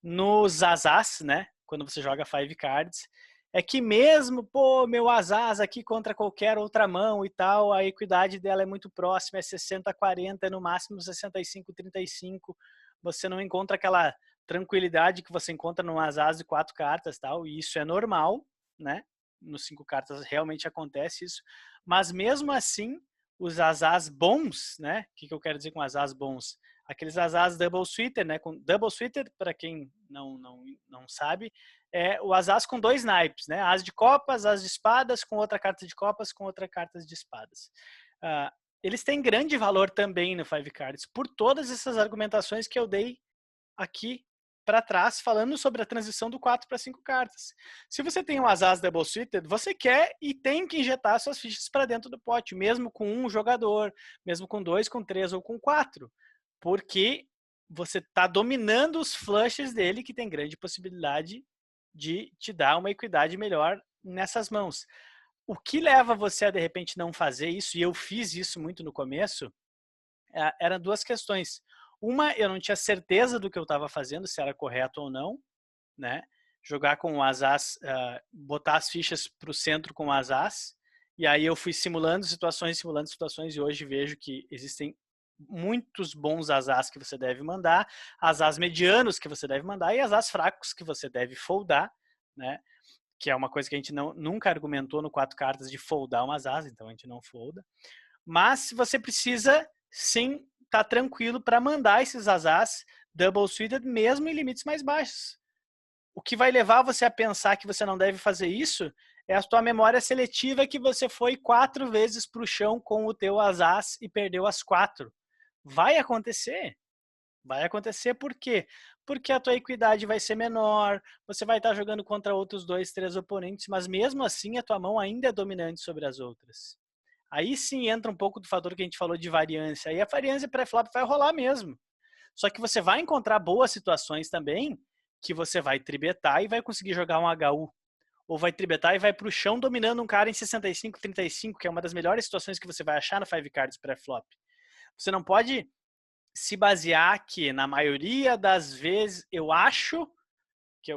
nos asas, né? Quando você joga 5 cards, é que mesmo, meu asas aqui contra qualquer outra mão e tal, a equidade dela é muito próxima, é 60-40, no máximo 65-35. Você não encontra aquela tranquilidade que você encontra num asas de 4 cartas, tal, e isso é normal, né? Nos 5 cartas realmente acontece isso, mas mesmo assim, os asas bons, né? O que eu quero dizer com asas bons? Aqueles asas double suited, né? Com double suited, para quem não sabe, é o asas com 2 naipes, né? As de copas, as de espadas, com outra carta de copas, com outra carta de espadas. Eles têm grande valor também no 5 cards, por todas essas argumentações que eu dei aqui para trás, falando sobre a transição do 4 para 5 cartas. Se você tem um asas double suited, você quer e tem que injetar suas fichas para dentro do pote, mesmo com um jogador, mesmo com 2, com 3 ou com 4, porque você está dominando os flushes dele, que tem grande possibilidade de te dar uma equidade melhor nessas mãos. O que leva você a, de repente, não fazer isso, e eu fiz isso muito no começo, eram 2 questões. Uma, eu não tinha certeza do que eu estava fazendo, se era correto ou não, né? Jogar com o asas, botar as fichas para o centro com o asas, e aí eu fui simulando situações, e hoje vejo que existem muitos bons asas que você deve mandar, asas medianos que você deve mandar e asas fracos que você deve foldar, né? Que é uma coisa que a gente nunca argumentou no 4 cartas de foldar um asas, então a gente não folda. Mas você precisa, sim, estar tranquilo para mandar esses asas double suited mesmo em limites mais baixos. O que vai levar você a pensar que você não deve fazer isso é a tua memória seletiva, que você foi 4 vezes para o chão com o teu asas e perdeu as 4. Vai acontecer. Vai acontecer por quê? Porque a tua equidade vai ser menor, você vai estar jogando contra outros 2, 3 oponentes, mas mesmo assim a tua mão ainda é dominante sobre as outras. Aí sim entra um pouco do fator que a gente falou de variância. Aí a variância pré-flop vai rolar mesmo. Só que você vai encontrar boas situações também que você vai tribetar e vai conseguir jogar um HU. Ou vai tribetar e vai pro chão dominando um cara em 65, 35, que é uma das melhores situações que você vai achar no Five Cards pré-flop. Você não pode se basear que, na maioria das vezes, eu acho que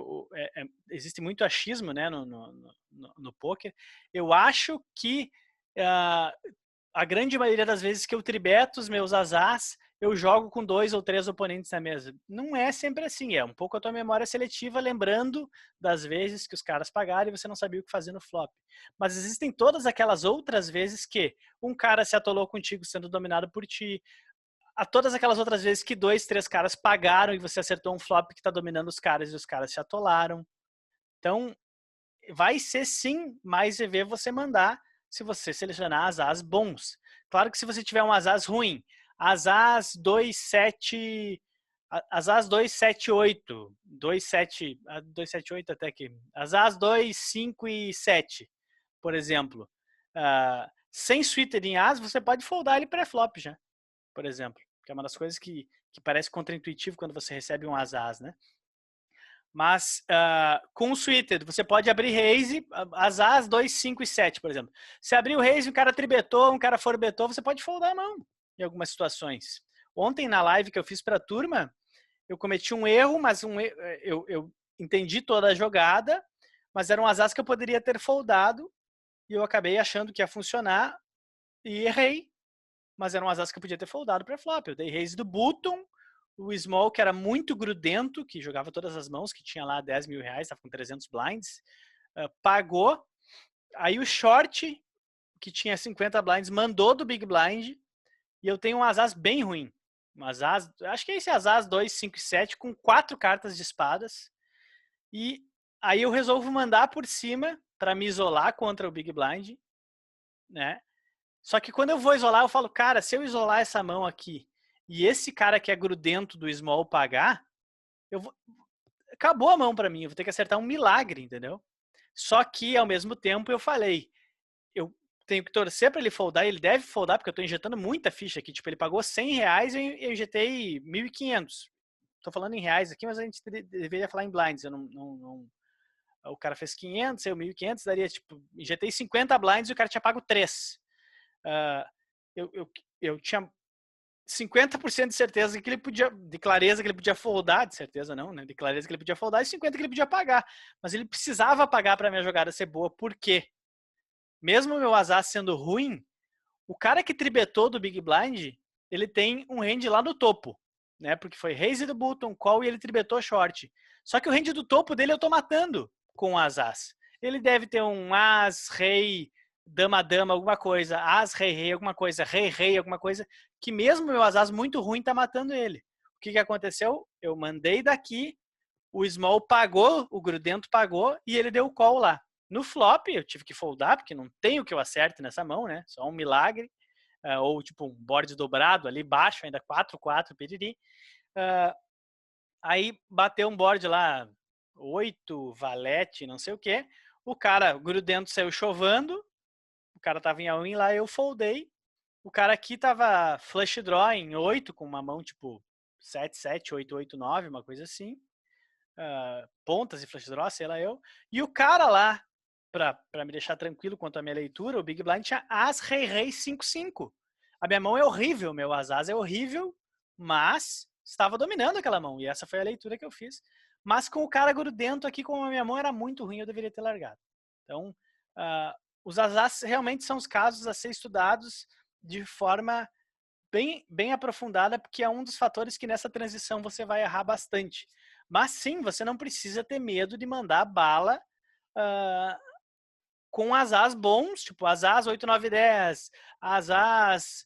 existe muito achismo, né, no poker. Eu acho que a grande maioria das vezes que eu tribeto os meus azás, eu jogo com 2 ou 3 oponentes na mesa. Não é sempre assim, é um pouco a tua memória seletiva, lembrando das vezes que os caras pagaram e você não sabia o que fazer no flop. Mas existem todas aquelas outras vezes que um cara se atolou contigo sendo dominado por ti, a todas aquelas outras vezes que 2, 3 caras pagaram e você acertou um flop que está dominando os caras e os caras se atolaram. Então, vai ser sim mais EV você mandar se você selecionar asas bons. Claro que se você tiver um asas ruim, asas 2, 7, asas 2, 7, 8, 2, 7, 2, 7, 8 até que, asas 2, 5 e 7, por exemplo. Sem suited em as, você pode foldar ele pré-flop já, por exemplo. Que é uma das coisas que parece contraintuitivo quando você recebe um asas, né? Mas com o suited, você pode abrir raise, as 2, 5 e 7, por exemplo. Se abrir o raise, um cara tribetou, um cara forbetou, você pode foldar a mão em algumas situações. Ontem, na live que eu fiz para a turma, eu cometi um erro, mas eu entendi toda a jogada, mas era um asas que eu poderia ter foldado e eu acabei achando que ia funcionar e errei. Mas era um asas que eu podia ter foldado para flop. Eu dei raise do button, o small, que era muito grudento, que jogava todas as mãos, que tinha lá 10 mil reais, estava com 300 blinds, pagou. Aí o short, que tinha 50 blinds, mandou do big blind, e eu tenho um asas bem ruim. Um asas, acho que é esse asas 2, 5 e 7, com 4 cartas de espadas. E aí eu resolvo mandar por cima, para me isolar contra o big blind, né? Só que quando eu vou isolar, eu falo, cara, se eu isolar essa mão aqui e esse cara que é grudento do small pagar, acabou a mão para mim, eu vou ter que acertar um milagre, entendeu? Só que, ao mesmo tempo, eu falei, eu tenho que torcer para ele foldar, ele deve foldar, porque eu estou injetando muita ficha aqui, tipo, ele pagou 100 reais e eu injetei 1.500. Estou falando em reais aqui, mas a gente deveria falar em blinds, eu não o cara fez 500, eu 1.500, daria, tipo, injetei 50 blinds e o cara tinha pago 3. Eu tinha 50% de certeza que ele podia, de clareza que ele podia foldar, de certeza não, né? De clareza que ele podia foldar e 50% que ele podia pagar. Mas ele precisava pagar para minha jogada ser boa, por quê? Mesmo o meu azar sendo ruim, o cara que tribetou do Big Blind, ele tem um range lá no topo, né? Porque foi raise do button, call e ele tribetou short. Só que o range do topo dele eu tô matando com o as. Ele deve ter um as, rei, dama, dama, alguma coisa, as, rei, rei, alguma coisa, rei, rei, alguma coisa, que mesmo meu as muito ruim tá matando ele. O que aconteceu? Eu mandei daqui, o small pagou, o grudento pagou e ele deu o call lá. No flop, eu tive que foldar, porque não tem o que eu acerte nessa mão, né? Só um milagre. Ou tipo um board dobrado ali baixo, ainda 4-4, piriri. Aí bateu um board lá, 8, valete, não sei o que. O cara grudento saiu chovando, o cara tava em all-in lá, eu foldei. O cara aqui tava flush draw em 8, com uma mão tipo 7, 7, 8, 8, 9, uma coisa assim. Pontas e flush draw, sei lá eu. E o cara lá, pra me deixar tranquilo quanto à minha leitura, o Big Blind tinha as, rei, rei, 5, 5. A minha mão é horrível, meu as é horrível, mas estava dominando aquela mão. E essa foi a leitura que eu fiz. Mas com o cara grudento aqui, como a minha mão era muito ruim, eu deveria ter largado. Então, os asas realmente são os casos a ser estudados de forma bem aprofundada, porque é um dos fatores que nessa transição você vai errar bastante. Mas sim, você não precisa ter medo de mandar bala com asas bons, tipo asas 8, 9, 10, asas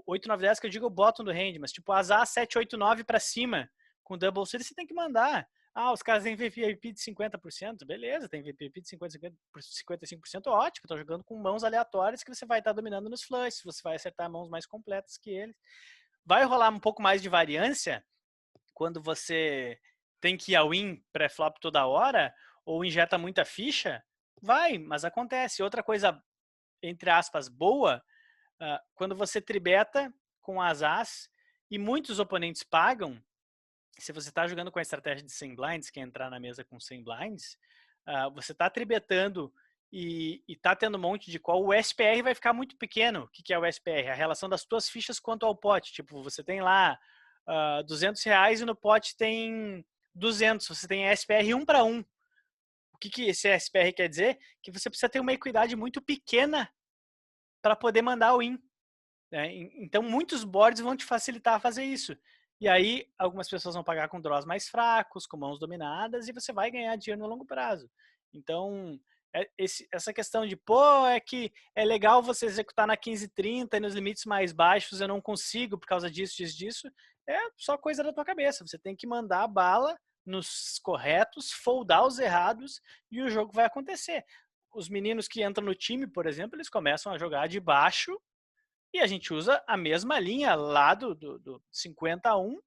8, 9, 10, que eu digo o bottom do range, mas tipo asas 7, 8, 9 para cima, com double suit, você tem que mandar. Os caras têm VPIP de 50%, beleza, tem VPIP de 55%, ótimo, estão jogando com mãos aleatórias que você vai estar dominando nos flushes, você vai acertar mãos mais completas que eles. vai rolar um pouco mais de variância quando você tem que ir ao win pré-flop toda hora ou injeta muita ficha? Vai, mas acontece. Outra coisa, entre aspas, boa, quando você tribeta com as as e muitos oponentes pagam, se você está jogando com a estratégia de 100 blinds, que é entrar na mesa com 100 blinds, você está tribetando e está tendo um monte de call, o SPR vai ficar muito pequeno. O que é o SPR? A relação das tuas fichas quanto ao pote. Tipo, você tem lá R$200 e no pote tem 200. Você tem SPR 1 para 1. O que esse SPR quer dizer? Que você precisa ter uma equidade muito pequena para poder mandar o win. Né? Então, muitos boards vão te facilitar a fazer isso. E aí, algumas pessoas vão pagar com draws mais fracos, com mãos dominadas, e você vai ganhar dinheiro no longo prazo. Então, essa questão de, pô, é que é legal você executar na 15-30 e nos limites mais baixos eu não consigo por causa disso, é só coisa da tua cabeça. Você tem que mandar a bala nos corretos, foldar os errados e o jogo vai acontecer. Os meninos que entram no time, por exemplo, eles começam a jogar de baixo e a gente usa a mesma linha lá do 50-1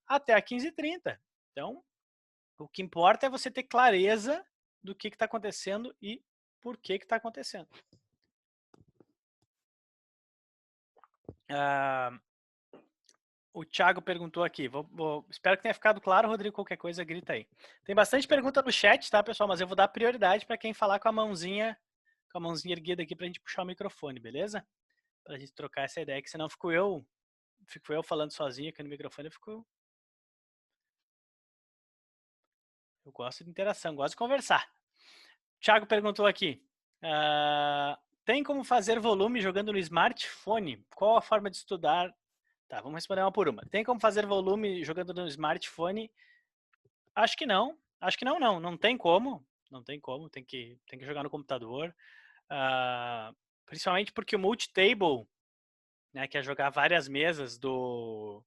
até a 15-30. Então, o que importa é você ter clareza do que está acontecendo e por que está acontecendo. O Thiago perguntou aqui. Espero que tenha ficado claro, Rodrigo. Qualquer coisa, grita aí. Tem bastante pergunta no chat, tá, pessoal? Mas eu vou dar prioridade para quem falar com a mãozinha erguida aqui para a gente puxar o microfone, beleza? Para a gente trocar essa ideia, que senão fico eu falando sozinho aqui no microfone. Eu gosto de interação, gosto de conversar. Thiago perguntou aqui. Tem como fazer volume jogando no smartphone? Qual a forma de estudar? Tá, vamos responder uma por uma. Tem como fazer volume jogando no smartphone? Acho que não. Acho que não. Não tem como. Não tem como. Tem que jogar no computador. Principalmente porque o multitable, né, que é jogar várias mesas do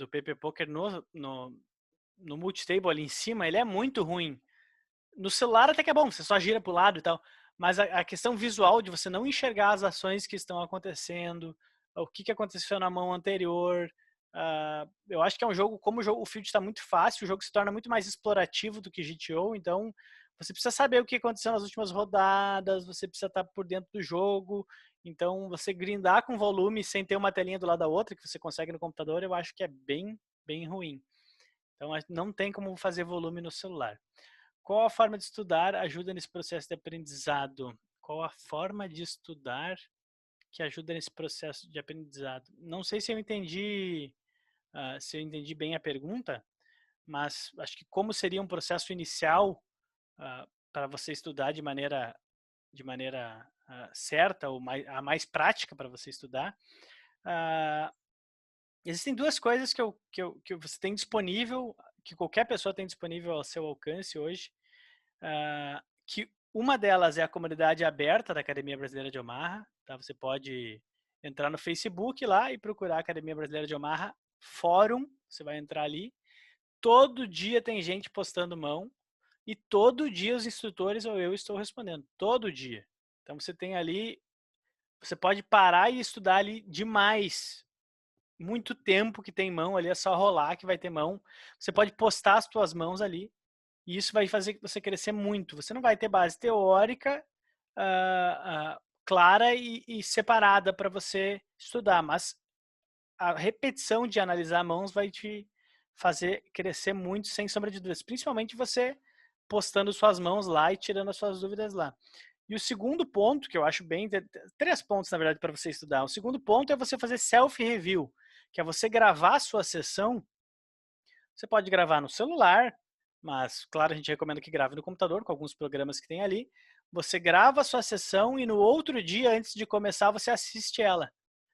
PP Poker no multitable ali em cima, ele é muito ruim. No celular até que é bom, você só gira para o lado e tal. Mas a questão visual de você não enxergar as ações que estão acontecendo, o que aconteceu na mão anterior. Eu acho que é um jogo, como o field está muito fácil, o jogo se torna muito mais explorativo do que GTO, então você precisa saber o que aconteceu nas últimas rodadas, você precisa estar por dentro do jogo, então você grindar com volume sem ter uma telinha do lado da outra, que você consegue no computador, eu acho que é bem, bem ruim. Então não tem como fazer volume no celular. Qual a forma de estudar ajuda nesse processo de aprendizado? Qual a forma de estudar que ajuda nesse processo de aprendizado? Não sei se eu entendi, bem a pergunta, mas acho que como seria um processo inicial para você estudar de maneira certa ou a mais prática para você estudar. Existem duas coisas que você tem disponível, que qualquer pessoa tem disponível ao seu alcance hoje, que uma delas é a comunidade aberta da Academia Brasileira de Omaha. Tá? Você pode entrar no Facebook lá e procurar a Academia Brasileira de Omaha Fórum, você vai entrar ali. Todo dia tem gente postando mão e todo dia os instrutores ou eu estou respondendo, todo dia. Então você tem ali, você pode parar e estudar ali demais. Muito tempo que tem mão ali, é só rolar que vai ter mão. Você pode postar as suas mãos ali e isso vai fazer você crescer muito. Você não vai ter base teórica clara e separada para você estudar, mas a repetição de analisar mãos vai te fazer crescer muito, sem sombra de dúvidas. Principalmente você postando suas mãos lá e tirando as suas dúvidas lá. E o segundo ponto, que eu acho bem... 3 pontos, na verdade, para você estudar. O segundo ponto é você fazer self-review, que é você gravar a sua sessão. Você pode gravar no celular, mas, claro, a gente recomenda que grave no computador, com alguns programas que tem ali. Você grava a sua sessão e no outro dia, antes de começar, você assiste ela.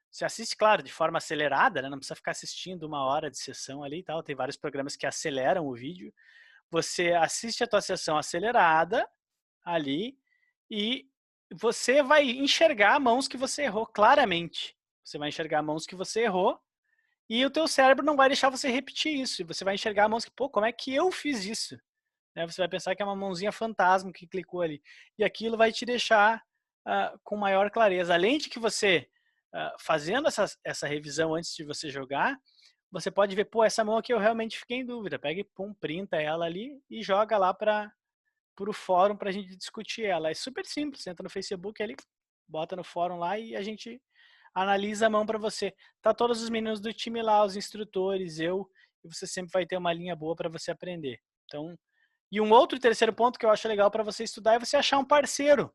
Você assiste, claro, de forma acelerada, né? Não precisa ficar assistindo 1 hora de sessão ali e tal. Tem vários programas que aceleram o vídeo. Você assiste a tua sessão acelerada ali e você vai enxergar mãos que você errou claramente. Você vai enxergar mãos que você errou e o teu cérebro não vai deixar você repetir isso. Você vai enxergar mãos que, pô, como é que eu fiz isso? Você vai pensar que é uma mãozinha fantasma que clicou ali. E aquilo vai te deixar com maior clareza. Além de que você fazendo essa revisão antes de você jogar, você pode ver, pô, essa mão aqui eu realmente fiquei em dúvida. Pega e printa ela ali e joga lá para o fórum para a gente discutir ela. É super simples, você entra no Facebook ali, bota no fórum lá e a gente analisa a mão para você. Tá todos os meninos do time lá, os instrutores, e você sempre vai ter uma linha boa para você aprender. Então, e um outro terceiro ponto que eu acho legal para você estudar é você achar um parceiro.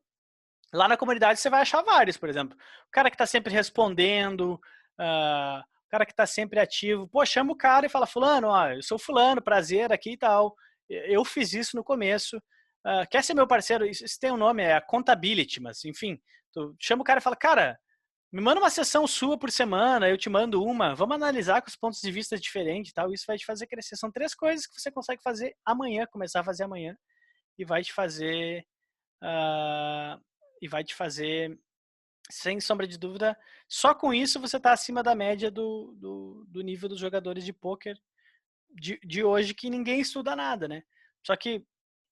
Lá na comunidade você vai achar vários, por exemplo. O cara que está sempre respondendo, o cara que está sempre ativo. Pô, chama o cara e fala, fulano, ó, eu sou fulano, prazer aqui e tal. Eu fiz isso no começo. Quer ser meu parceiro? Isso tem um nome, é Accountability, mas enfim. Tu chama o cara e fala, cara, me manda uma sessão sua por semana, eu te mando uma. Vamos analisar com os pontos de vista diferentes e tal. Isso vai te fazer crescer. São 3 coisas que você consegue fazer amanhã, começar a fazer amanhã. E vai te fazer... sem sombra de dúvida, só com isso você está acima da média do nível dos jogadores de pôquer de hoje, que ninguém estuda nada, né? Só que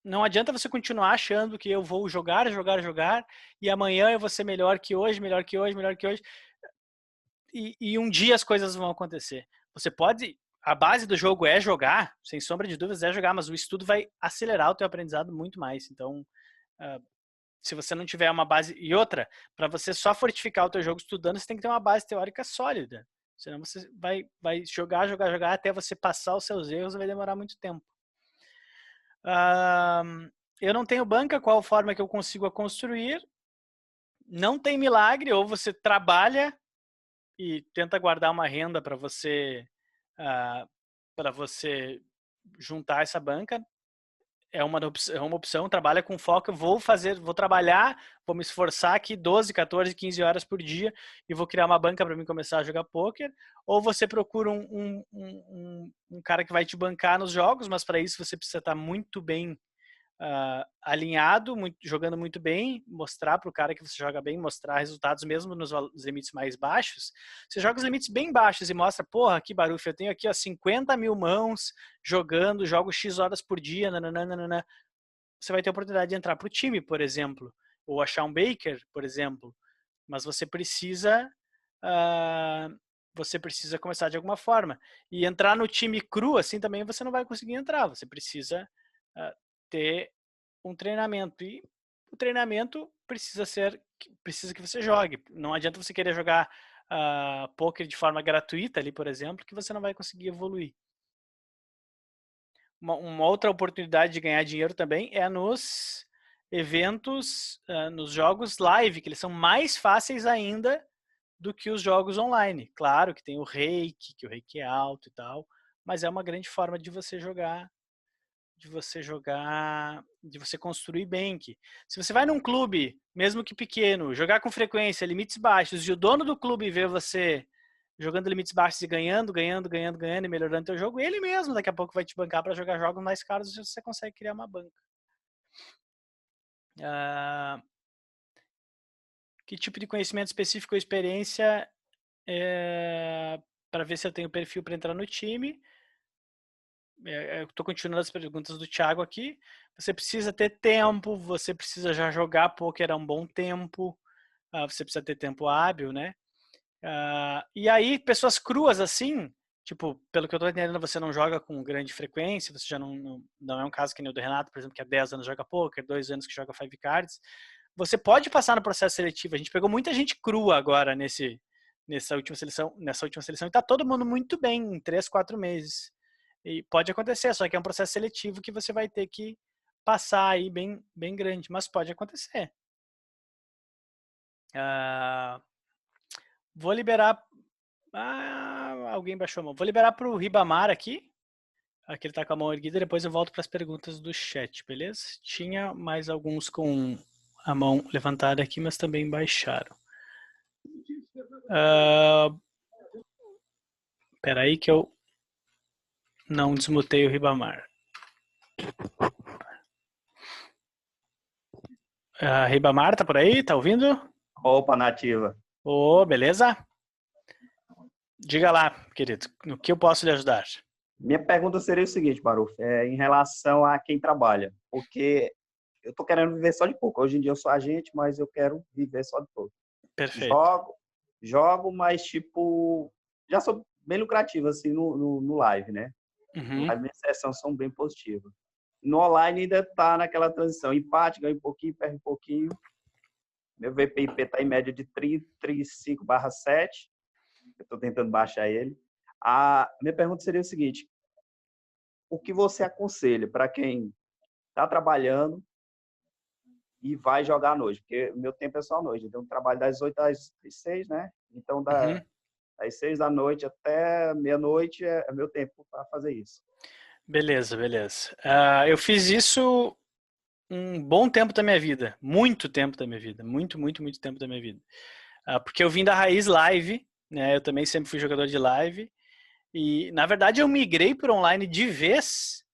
não adianta você continuar achando que eu vou jogar e amanhã eu vou ser melhor que hoje. E um dia as coisas vão acontecer. Você pode... A base do jogo é jogar, sem sombra de dúvidas é jogar, mas o estudo vai acelerar o teu aprendizado muito mais. Então, se você não tiver uma base... E outra, para você só fortificar o teu jogo estudando, você tem que ter uma base teórica sólida. Senão você vai jogar até você passar os seus erros, vai demorar muito tempo. Eu não tenho banca, qual forma que eu consigo a construir? Não tem milagre, ou você trabalha e tenta guardar uma renda para você juntar essa banca. É uma opção, trabalha com foco, vou trabalhar, vou me esforçar aqui 12, 14, 15 horas por dia e vou criar uma banca para mim começar a jogar pôquer. Ou você procura um cara que vai te bancar nos jogos, mas para isso você precisa estar muito bem alinhado, jogando muito bem, mostrar para o cara que você joga bem, mostrar resultados mesmo nos limites mais baixos. Você joga os limites bem baixos e mostra, porra, que barulho, eu tenho aqui ó, 50 mil mãos jogando, jogo X horas por dia, nananana. Você vai ter a oportunidade de entrar para o time, por exemplo, ou achar um baker, por exemplo, mas você precisa começar de alguma forma. E entrar no time cru, assim, também você não vai conseguir entrar, você precisa ter um treinamento, e o treinamento precisa que você jogue. Não adianta você querer jogar poker de forma gratuita ali, por exemplo, que você não vai conseguir evoluir. Uma outra oportunidade de ganhar dinheiro também é nos eventos, nos jogos live, que eles são mais fáceis ainda do que os jogos online. Claro que tem o reiki, que o reiki é alto e tal, mas é uma grande forma de você jogar, de você construir bank. Se você vai num clube, mesmo que pequeno, jogar com frequência, limites baixos, e o dono do clube vê você jogando limites baixos e ganhando e melhorando teu jogo, ele mesmo daqui a pouco vai te bancar para jogar jogos mais caros e você consegue criar uma banca. Que tipo de conhecimento específico ou experiência para ver se eu tenho perfil para entrar no time? Eu estou continuando as perguntas do Thiago aqui. Você precisa ter tempo, você precisa já jogar poker há um bom tempo, você precisa ter tempo hábil, né? E aí, pessoas cruas assim, tipo, pelo que eu estou entendendo, você não joga com grande frequência, você já não é um caso que nem o do Renato, por exemplo, que há 10 anos joga poker, 2 anos que joga 5 cards. Você pode passar no processo seletivo. A gente pegou muita gente crua agora nessa última seleção, e está todo mundo muito bem em 3, 4 meses. E pode acontecer, só que é um processo seletivo que você vai ter que passar aí bem, bem grande, mas pode acontecer. Vou liberar... alguém baixou a mão. Vou liberar para o Ribamar aqui. Aqui ele está com a mão erguida, depois eu volto para as perguntas do chat, beleza? Tinha mais alguns com a mão levantada aqui, mas também baixaram. Espera aí que eu não desmutei o Ribamar. Ribamar, tá por aí? Tá ouvindo? Opa, nativa. Beleza? Diga lá, querido, no que eu posso lhe ajudar? Minha pergunta seria o seguinte, Baruf, em relação a quem trabalha, porque eu tô querendo viver só de pouco. Hoje em dia eu sou agente, mas eu quero viver só de pouco. Perfeito. Jogo, Jogo, mas, tipo, já sou bem lucrativo, assim, no live, né? No live, minhas sessões são bem positivas. No online ainda tá naquela transição. Empate, ganha um pouquinho, perde um pouquinho. Meu VPIP tá em média de 35/7. Eu tô tentando baixar ele. A minha pergunta seria o seguinte: o que você aconselha para quem está trabalhando e vai jogar à noite? Porque o meu tempo é só à noite. Então, eu trabalho das 8 às 6, né? Então, das 6 da noite até meia-noite é meu tempo para fazer isso. Beleza, beleza. Eu fiz isso um bom tempo da minha vida. Muito tempo da minha vida. Muito, muito, muito tempo da minha vida. Porque eu vim da raiz live, né? Eu também sempre fui jogador de live. E, na verdade, eu migrei para online de vez.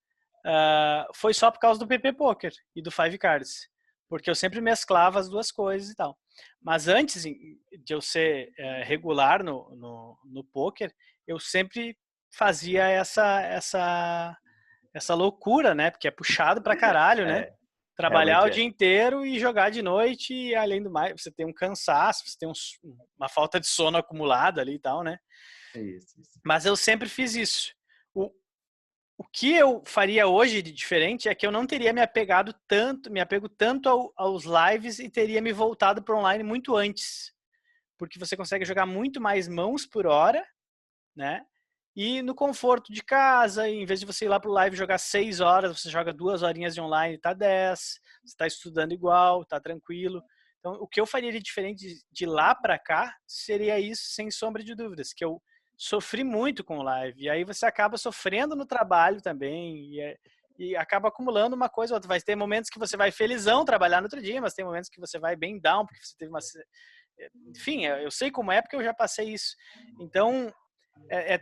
Foi só por causa do PP Poker e do Five Cards. Porque eu sempre mesclava as duas coisas e tal. Mas antes de eu ser regular no poker, eu sempre fazia essa loucura, né? Porque é puxado pra caralho, né? Trabalhar o dia inteiro e jogar de noite, e além do mais, você tem um cansaço, você tem uma falta de sono acumulada ali e tal, né? Isso. Mas eu sempre fiz isso. O que eu faria hoje de diferente é que eu não teria me apego tanto aos lives e teria me voltado para online muito antes. Porque você consegue jogar muito mais mãos por hora, né? E no conforto de casa, em vez de você ir lá pro live jogar 6 horas, você joga 2 horinhas de online, tá 10, você tá estudando igual, tá tranquilo. Então, o que eu faria de diferente de lá para cá seria isso, sem sombra de dúvidas, que eu sofri muito com o live. E aí você acaba sofrendo no trabalho também e acaba acumulando uma coisa ou outra. Vai ter momentos que você vai felizão trabalhar no outro dia, mas tem momentos que você vai bem down, porque você teve uma... Enfim, eu sei como é, porque eu já passei isso. Então,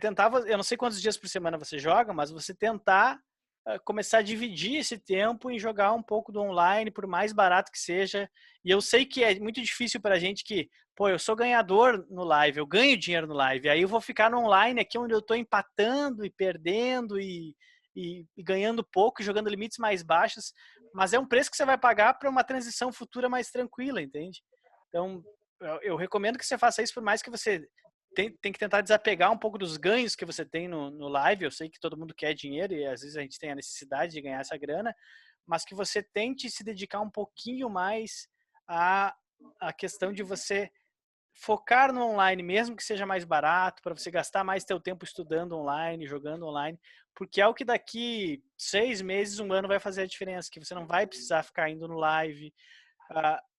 tentar, eu não sei quantos dias por semana você joga, mas você tentar começar a dividir esse tempo em jogar um pouco do online, por mais barato que seja. E eu sei que é muito difícil para a gente que, pô, eu sou ganhador no live, eu ganho dinheiro no live, aí eu vou ficar no online aqui onde eu estou empatando e perdendo e ganhando pouco, jogando limites mais baixos, mas é um preço que você vai pagar para uma transição futura mais tranquila, entende? Então, eu recomendo que você faça isso, por mais que você tem que tentar desapegar um pouco dos ganhos que você tem no live. Eu sei que todo mundo quer dinheiro e às vezes a gente tem a necessidade de ganhar essa grana, mas que você tente se dedicar um pouquinho mais à questão de você focar no online, mesmo que seja mais barato, para você gastar mais teu tempo estudando online, jogando online, porque é o que daqui 6 meses, um ano vai fazer a diferença, que você não vai precisar ficar indo no live.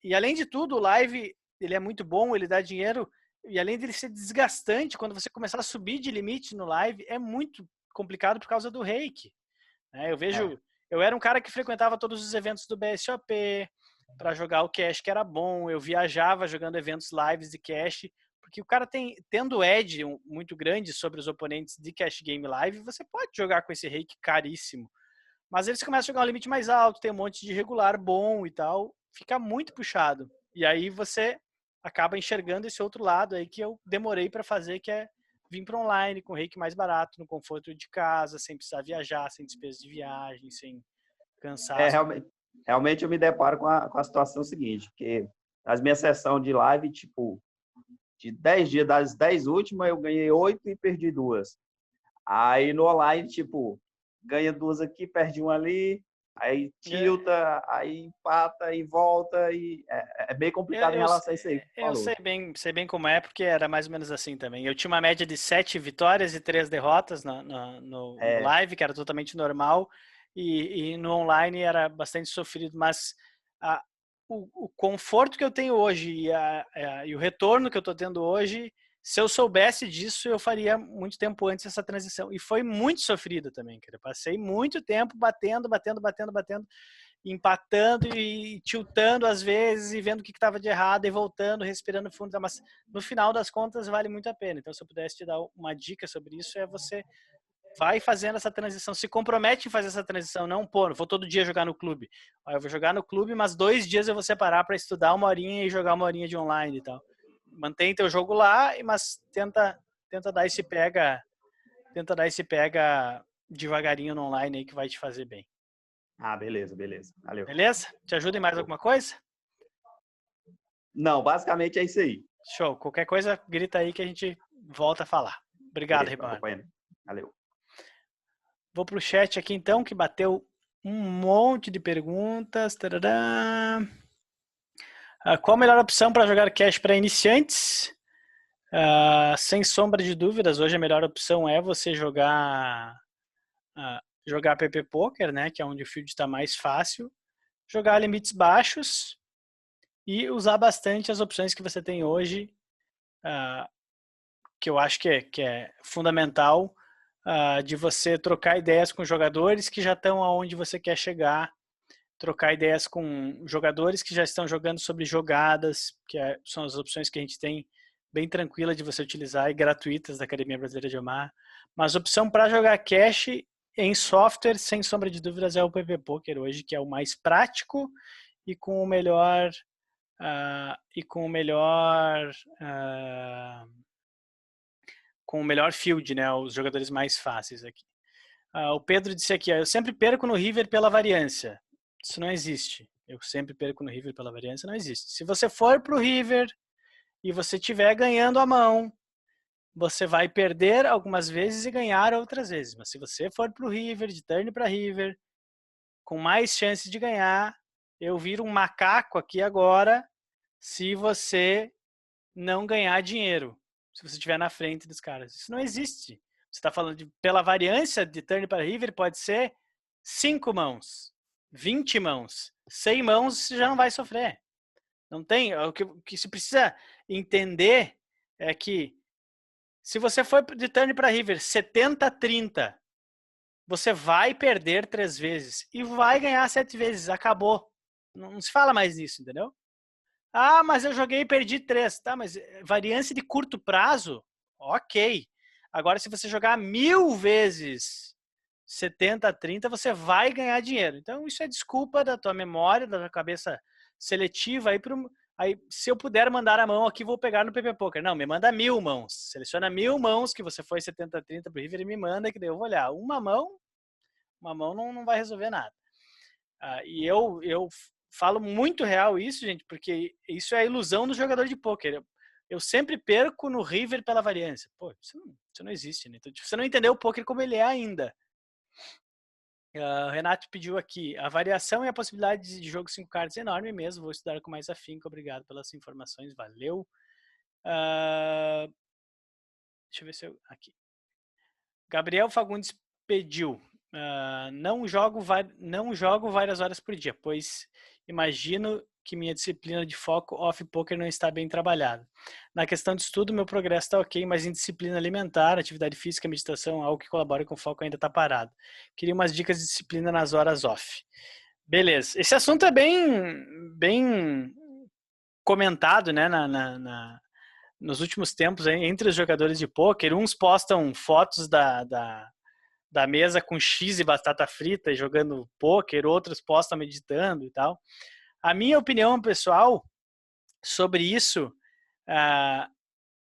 E além de tudo, o live, ele é muito bom, ele dá dinheiro, e além dele ser desgastante, quando você começar a subir de limite no live, é muito complicado por causa do reiki. Eu vejo, eu era um cara que frequentava todos os eventos do BSOP para jogar o cash, que era bom. Eu viajava jogando eventos lives de cash, porque o cara tendo edge muito grande sobre os oponentes de cash game live, você pode jogar com esse reiki caríssimo. Mas eles começam a jogar um limite mais alto, tem um monte de regular bom e tal, fica muito puxado. E aí você acaba enxergando esse outro lado aí que eu demorei para fazer, que é vir para online com reiki mais barato, no conforto de casa, sem precisar viajar, sem despesa de viagem, sem cansaço. Realmente eu me deparo com a situação seguinte, que nas minhas sessões de live, tipo, de 10 dias, das 10 últimas, eu ganhei 8 e perdi 2. Aí no online, tipo, ganha 2 aqui, perde 1 ali, aí tilta, aí empata e volta, e é bem complicado em relação a isso aí que você falou. Sei bem como é, porque era mais ou menos assim também. Eu tinha uma média de 7 vitórias e 3 derrotas no live, que era totalmente normal, e no online era bastante sofrido, mas o conforto que eu tenho hoje e o retorno que eu estou tendo hoje, se eu soubesse disso, eu faria muito tempo antes essa transição. E foi muito sofrida também, cara. Eu passei muito tempo batendo, empatando e tiltando às vezes e vendo o que estava de errado e voltando, respirando fundo. Mas no final das contas vale muito a pena. Então, se eu pudesse te dar uma dica sobre isso, é você vai fazendo essa transição, se compromete em fazer essa transição, não, pô, vou todo dia jogar no clube. Eu vou jogar no clube, mas 2 dias eu vou separar para estudar 1 horinha e jogar 1 horinha de online e tal. Mantém teu jogo lá, mas tenta dar esse pega devagarinho no online aí que vai te fazer bem. Beleza. Valeu. Beleza? Te ajuda em mais alguma coisa? Não, basicamente é isso aí. Show. Qualquer coisa, grita aí que a gente volta a falar. Obrigado, Ribamar. Valeu. Vou para o chat aqui, então, que bateu um monte de perguntas. Tarará. Qual a melhor opção para jogar cash para iniciantes? Sem sombra de dúvidas, hoje a melhor opção é você jogar PP Poker, né, que é onde o field está mais fácil, jogar limites baixos e usar bastante as opções que você tem hoje, que eu acho que é fundamental, de você trocar ideias com jogadores que já estão aonde você quer chegar, trocar ideias com jogadores que já estão jogando sobre jogadas, que são as opções que a gente tem bem tranquila de você utilizar e gratuitas da Academia Brasileira de Omaha. Mas a opção para jogar cash em software, sem sombra de dúvidas, é o PP Poker hoje, que é o mais prático e com o melhor com o melhor field, né? Os jogadores mais fáceis aqui. O Pedro disse aqui, eu sempre perco no River pela variância. Isso não existe. Eu sempre perco no River pela variância, não existe. Se você for pro River e você estiver ganhando a mão, você vai perder algumas vezes e ganhar outras vezes. Mas se você for pro River, de turn para River, com mais chances de ganhar, eu viro um macaco aqui agora se você não ganhar dinheiro. Se você estiver na frente dos caras. Isso não existe. Você está falando pela variância de turn para River, pode ser 5 mãos, 20 mãos, 100 mãos, você já não vai sofrer. Não tem. O que se precisa entender é que se você for de turn para River 70-30, você vai perder 3 vezes e vai ganhar 7 vezes. Acabou. Não se fala mais nisso, entendeu? Mas eu joguei e perdi 3. Tá, mas variância de curto prazo, ok. Agora, se você jogar 1000 vezes 70-30, você vai ganhar dinheiro. Então, isso é desculpa da tua memória, da tua cabeça seletiva. Aí, se eu puder mandar a mão aqui, vou pegar no PP Poker. Não, me manda 1000 mãos. Seleciona 1000 mãos, que você foi 70-30 pro River e me manda, que daí eu vou olhar. Uma mão não vai resolver nada. E eu falo muito real isso, gente, porque isso é a ilusão do jogador de pôquer. Eu sempre perco no River pela variância. Pô, isso não existe, né? Então, você não entendeu o pôquer como ele é ainda. O Renato pediu aqui, a variação e a possibilidade de jogo 5 cartas é enorme mesmo, vou estudar com mais afinco, obrigado pelas informações, valeu. Deixa eu ver se eu... Aqui. Gabriel Fagundes pediu, não jogo várias horas por dia, pois imagino que minha disciplina de foco off-poker não está bem trabalhada. Na questão de estudo, meu progresso está ok, mas em disciplina alimentar, atividade física, meditação, algo que colabora com o foco ainda está parado. Queria umas dicas de disciplina nas horas off. Beleza. Esse assunto é bem comentado, né, nos últimos tempos, entre os jogadores de pôquer. Uns postam fotos da mesa com X e batata frita e jogando pôquer, outros postam meditando e tal. A minha opinião pessoal sobre isso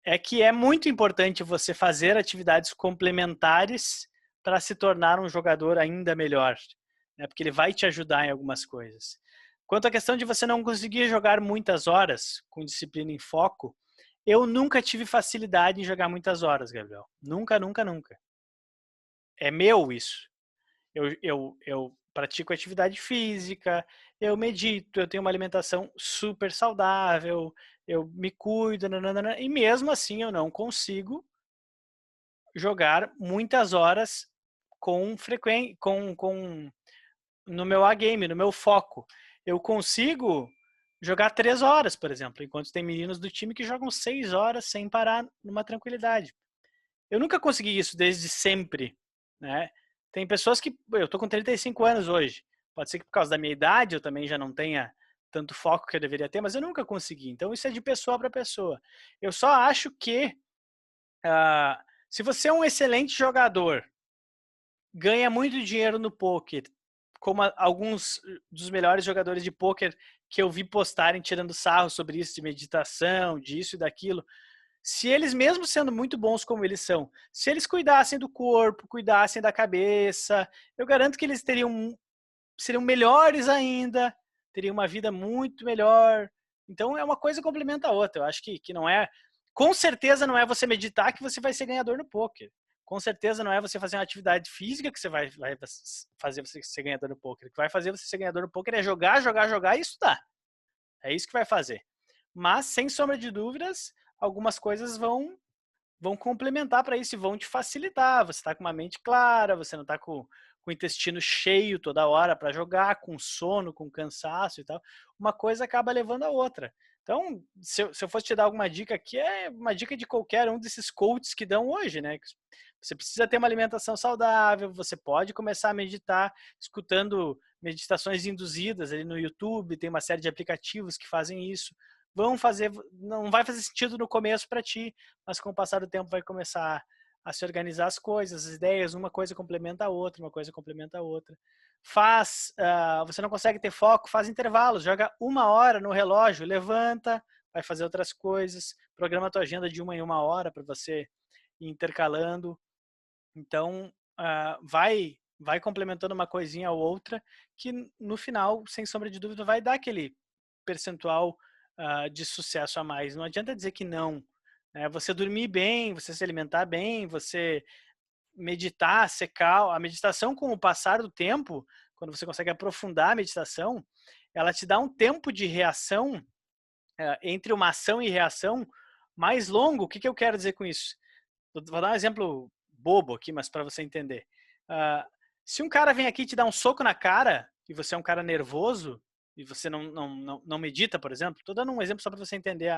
é que é muito importante você fazer atividades complementares para se tornar um jogador ainda melhor, né? Porque ele vai te ajudar em algumas coisas. Quanto à questão de você não conseguir jogar muitas horas com disciplina em foco, eu nunca tive facilidade em jogar muitas horas, Gabriel. Nunca. É meu isso. Eu pratico atividade física, eu medito, eu tenho uma alimentação super saudável, eu me cuido, e mesmo assim eu não consigo jogar muitas horas com frequência, no meu A-game, no meu foco. Eu consigo jogar 3 horas, por exemplo, enquanto tem meninos do time que jogam 6 horas sem parar numa tranquilidade. Eu nunca consegui isso desde sempre, né? Tem pessoas que... Eu tô com 35 anos hoje. Pode ser que por causa da minha idade eu também já não tenha tanto foco que eu deveria ter, mas eu nunca consegui. Então isso é de pessoa para pessoa. Eu só acho que se você é um excelente jogador, ganha muito dinheiro no poker, como alguns dos melhores jogadores de poker que eu vi postarem tirando sarro sobre isso, de meditação, disso e daquilo, se eles, mesmo sendo muito bons como eles são, se eles cuidassem do corpo, cuidassem da cabeça, eu garanto que eles seriam melhores ainda, teriam uma vida muito melhor Então, é uma coisa que complementa a outra. Eu acho que não é... Com certeza não é você meditar que você vai ser ganhador no poker. Com certeza não é você fazer uma atividade física que você vai fazer você ser ganhador no poker. O que vai fazer você ser ganhador no poker é jogar, jogar, jogar e estudar. É isso que vai fazer. Mas, sem sombra de dúvidas, algumas coisas vão complementar para isso e vão te facilitar. Você está com uma mente clara, você não está com o intestino cheio toda hora para jogar, com sono, com cansaço e tal. Uma coisa acaba levando a outra. Então, se eu fosse te dar alguma dica aqui, é uma dica de qualquer um desses coaches que dão hoje, né? Você precisa ter uma alimentação saudável, você pode começar a meditar escutando meditações induzidas ali no YouTube, tem uma série de aplicativos que fazem isso. Não vai fazer sentido no começo para ti, mas com o passar do tempo vai começar a se organizar as coisas, as ideias, uma coisa complementa a outra, uma coisa complementa a outra. Você não consegue ter foco, faz intervalos, joga 1 hora no relógio, levanta, vai fazer outras coisas, programa a tua agenda de 1 em 1 hora para você ir intercalando. Então, vai complementando uma coisinha ou outra, que no final, sem sombra de dúvida, vai dar aquele percentual de sucesso a mais. Não adianta dizer que não. Né? Você dormir bem, você se alimentar bem, você meditar, ser calmo. A meditação, com o passar do tempo, quando você consegue aprofundar a meditação, ela te dá um tempo de reação entre uma ação e reação mais longo. O que eu quero dizer com isso? Vou dar um exemplo bobo aqui, mas para você entender. Se um cara vem aqui e te dá um soco na cara e você é um cara nervoso e você não medita, por exemplo, estou dando um exemplo só para você entender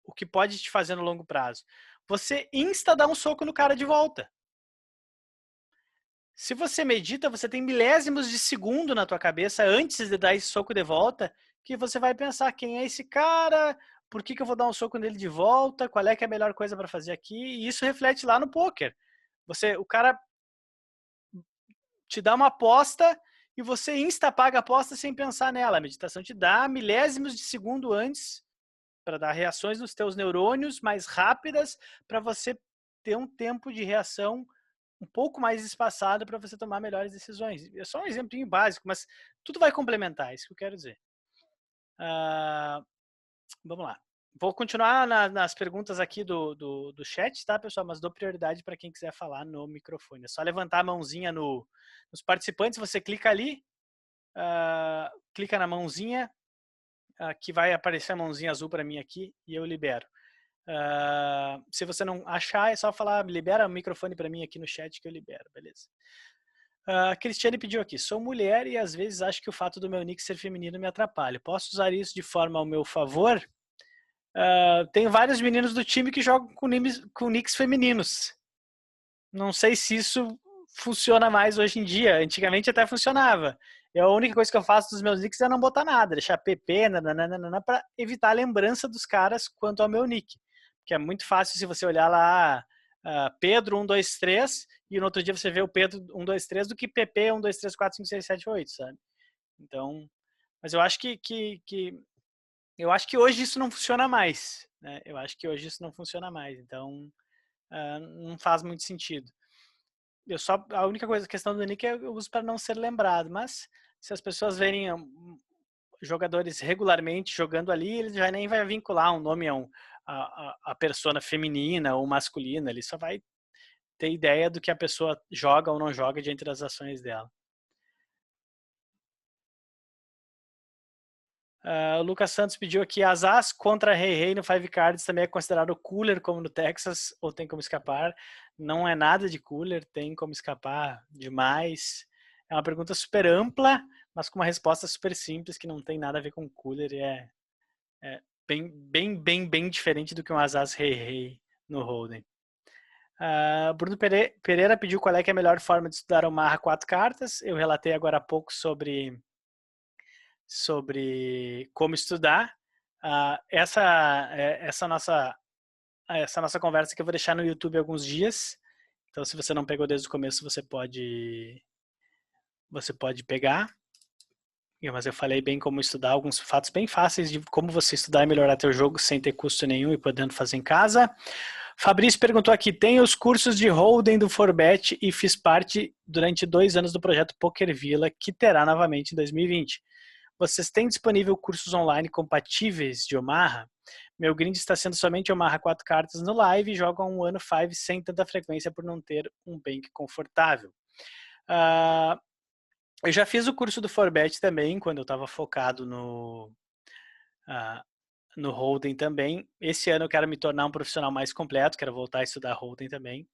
o que pode te fazer no longo prazo. Você dá um soco no cara de volta. Se você medita, você tem milésimos de segundo na tua cabeça antes de dar esse soco de volta, que você vai pensar: quem é esse cara? Por que eu vou dar um soco nele de volta? Qual é que é a melhor coisa para fazer aqui? E isso reflete lá no poker. O cara te dá uma aposta e você paga a aposta sem pensar nela. A meditação te dá milésimos de segundo antes para dar reações nos teus neurônios mais rápidas, para você ter um tempo de reação um pouco mais espaçado para você tomar melhores decisões. É só um exemplinho básico, mas tudo vai complementar, é isso que eu quero dizer. Vamos lá. Vou continuar nas perguntas aqui do chat, tá, pessoal? Mas dou prioridade para quem quiser falar no microfone. É só levantar a mãozinha nos participantes, você clica ali, clica na mãozinha, que vai aparecer a mãozinha azul para mim aqui e eu libero. Se você não achar, é só falar: libera o microfone para mim aqui no chat que eu libero, beleza? A Cristiane pediu aqui: sou mulher e às vezes acho que o fato do meu nick ser feminino me atrapalha. Posso usar isso de forma ao meu favor? Tem vários meninos do time que jogam com nicks femininos. Não sei se isso funciona mais hoje em dia. Antigamente até funcionava. A única coisa que eu faço dos meus nicks é não botar nada, deixar PP, para evitar a lembrança dos caras quanto ao meu nick. Que é muito fácil se você olhar lá Pedro 123 e no outro dia você vê o Pedro 123 do que PP 1, 2, 3, 4, 5, 6, 7, 8, sabe? Então, mas eu acho que hoje isso não funciona mais, né? Eu acho que hoje isso não funciona mais, então não faz muito sentido. A única questão do nick eu uso para não ser lembrado, mas se as pessoas verem jogadores regularmente jogando ali, ele já nem vai vincular um nome a persona feminina ou masculina, ele só vai ter ideia do que a pessoa joga ou não joga diante das ações dela. O Lucas Santos pediu aqui: as As contra Rei no Five Cards também é considerado cooler como no Texas ou tem como escapar? Não é nada de cooler, tem como escapar demais. É uma pergunta super ampla, mas com uma resposta super simples que não tem nada a ver com cooler e é bem diferente do que um As Rei no Hold'em. Bruno Pereira pediu qual é que é a melhor forma de estudar o Marra 4 cartas. Eu relatei agora há pouco sobre como estudar. Essa nossa conversa que eu vou deixar no YouTube alguns dias. Então, se você não pegou desde o começo, você pode pegar. Mas eu falei bem como estudar, alguns fatos bem fáceis de como você estudar e melhorar teu jogo sem ter custo nenhum e podendo fazer em casa. Fabrício perguntou aqui: tem os cursos de Hold'em do Forbet e fiz parte durante 2 anos do projeto Poker Villa, que terá novamente em 2020. Vocês têm disponível cursos online compatíveis de Omaha? Meu grind está sendo somente Omaha 4 cartas no live e jogo há um ano 5 sem tanta frequência por não ter um bank confortável. Eu já fiz o curso do 4Bet também, quando eu estava focado no Hold'em também. Esse ano eu quero me tornar um profissional mais completo, quero voltar a estudar Hold'em também.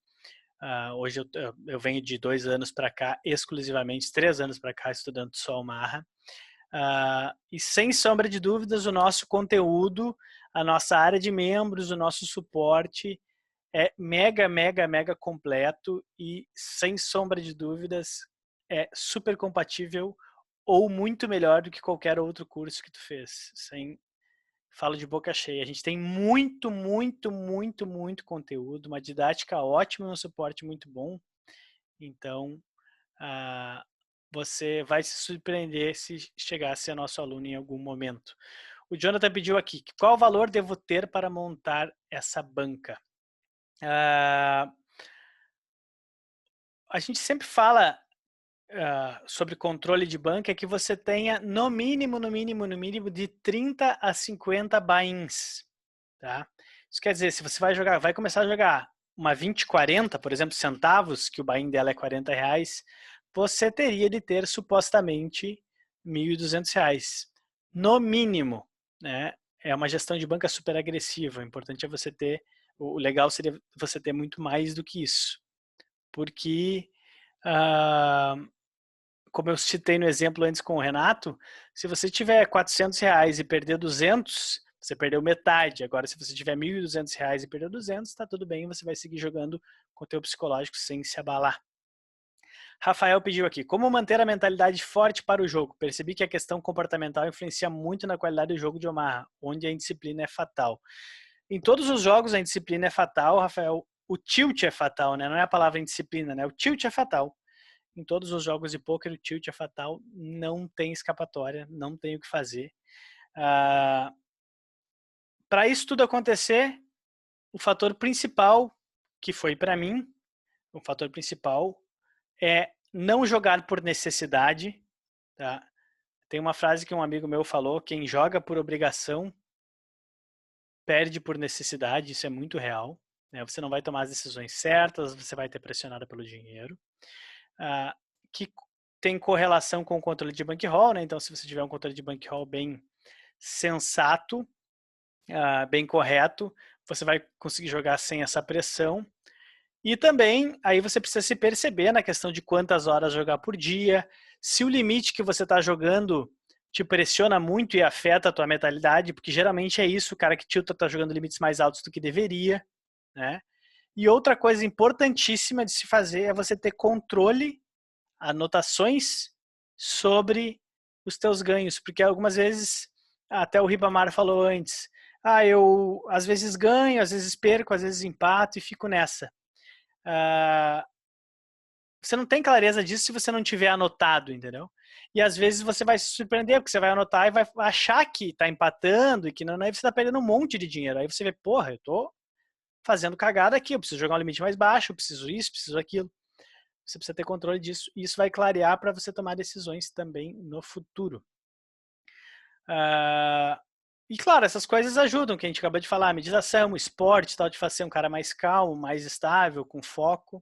Hoje eu venho de 2 anos para cá, exclusivamente, 3 anos para cá, estudando só Omaha. E sem sombra de dúvidas, o nosso conteúdo, a nossa área de membros, o nosso suporte é mega, mega, mega completo e, sem sombra de dúvidas, é super compatível ou muito melhor do que qualquer outro curso que tu fez. Falo de boca cheia. A gente tem muito, muito, muito, muito conteúdo, uma didática ótima e um suporte muito bom. Então, você vai se surpreender se chegar a ser nosso aluno em algum momento. O Jonathan pediu aqui, qual valor devo ter para montar essa banca? A gente sempre fala sobre controle de banca, é que você tenha no mínimo de 30 a 50 buy-ins, tá? Isso quer dizer, se você vai começar a jogar uma 2040, por exemplo, centavos, que o buy-in dela é R$40, você teria de ter supostamente R$1.200, no mínimo, né? É uma gestão de banca super agressiva. O importante é você ter, o legal seria você ter muito mais do que isso, porque como eu citei no exemplo antes com o Renato, se você tiver R$400 e perder 200, você perdeu metade. Agora, se você tiver R$1.200 e perder 200, tá tudo bem, você vai seguir jogando com teu psicológico sem se abalar. Rafael pediu aqui, como manter a mentalidade forte para o jogo? Percebi que a questão comportamental influencia muito na qualidade do jogo de Omaha, onde a indisciplina é fatal. Em todos os jogos a indisciplina é fatal, Rafael. O tilt é fatal, né? Não é a palavra indisciplina, né? O tilt é fatal. Em todos os jogos de pôquer, o tilt é fatal, não tem escapatória, não tem o que fazer. Para isso tudo acontecer, o fator principal, que foi para mim, o fator principal é não jogar por necessidade. Tá? Tem uma frase que um amigo meu falou, quem joga por obrigação perde por necessidade, isso é muito real. Né? Você não vai tomar as decisões certas, você vai ter pressionado pelo dinheiro. Que tem correlação com o controle de bankroll, né? Então, se você tiver um controle de bankroll bem sensato, bem correto, você vai conseguir jogar sem essa pressão. E também, aí você precisa se perceber na questão de quantas horas jogar por dia, se o limite que você está jogando te pressiona muito e afeta a tua mentalidade, porque geralmente é isso, o cara que tilta está jogando limites mais altos do que deveria, né? E outra coisa importantíssima de se fazer é você ter controle, anotações sobre os teus ganhos, porque algumas vezes, até o Ribamar falou antes, eu às vezes ganho, às vezes perco, às vezes empato e fico nessa. Você não tem clareza disso se você não tiver anotado, entendeu? E às vezes você vai se surpreender, porque você vai anotar e vai achar que tá empatando e que não, aí você tá perdendo um monte de dinheiro. Aí você vê, porra, eu tô fazendo cagada aqui, eu preciso jogar um limite mais baixo, eu preciso isso, preciso aquilo. Você precisa ter controle disso e isso vai clarear para você tomar decisões também no futuro. E claro, essas coisas ajudam, que a gente acabou de falar, meditação, esporte, tal, de fazer um cara mais calmo, mais estável, com foco.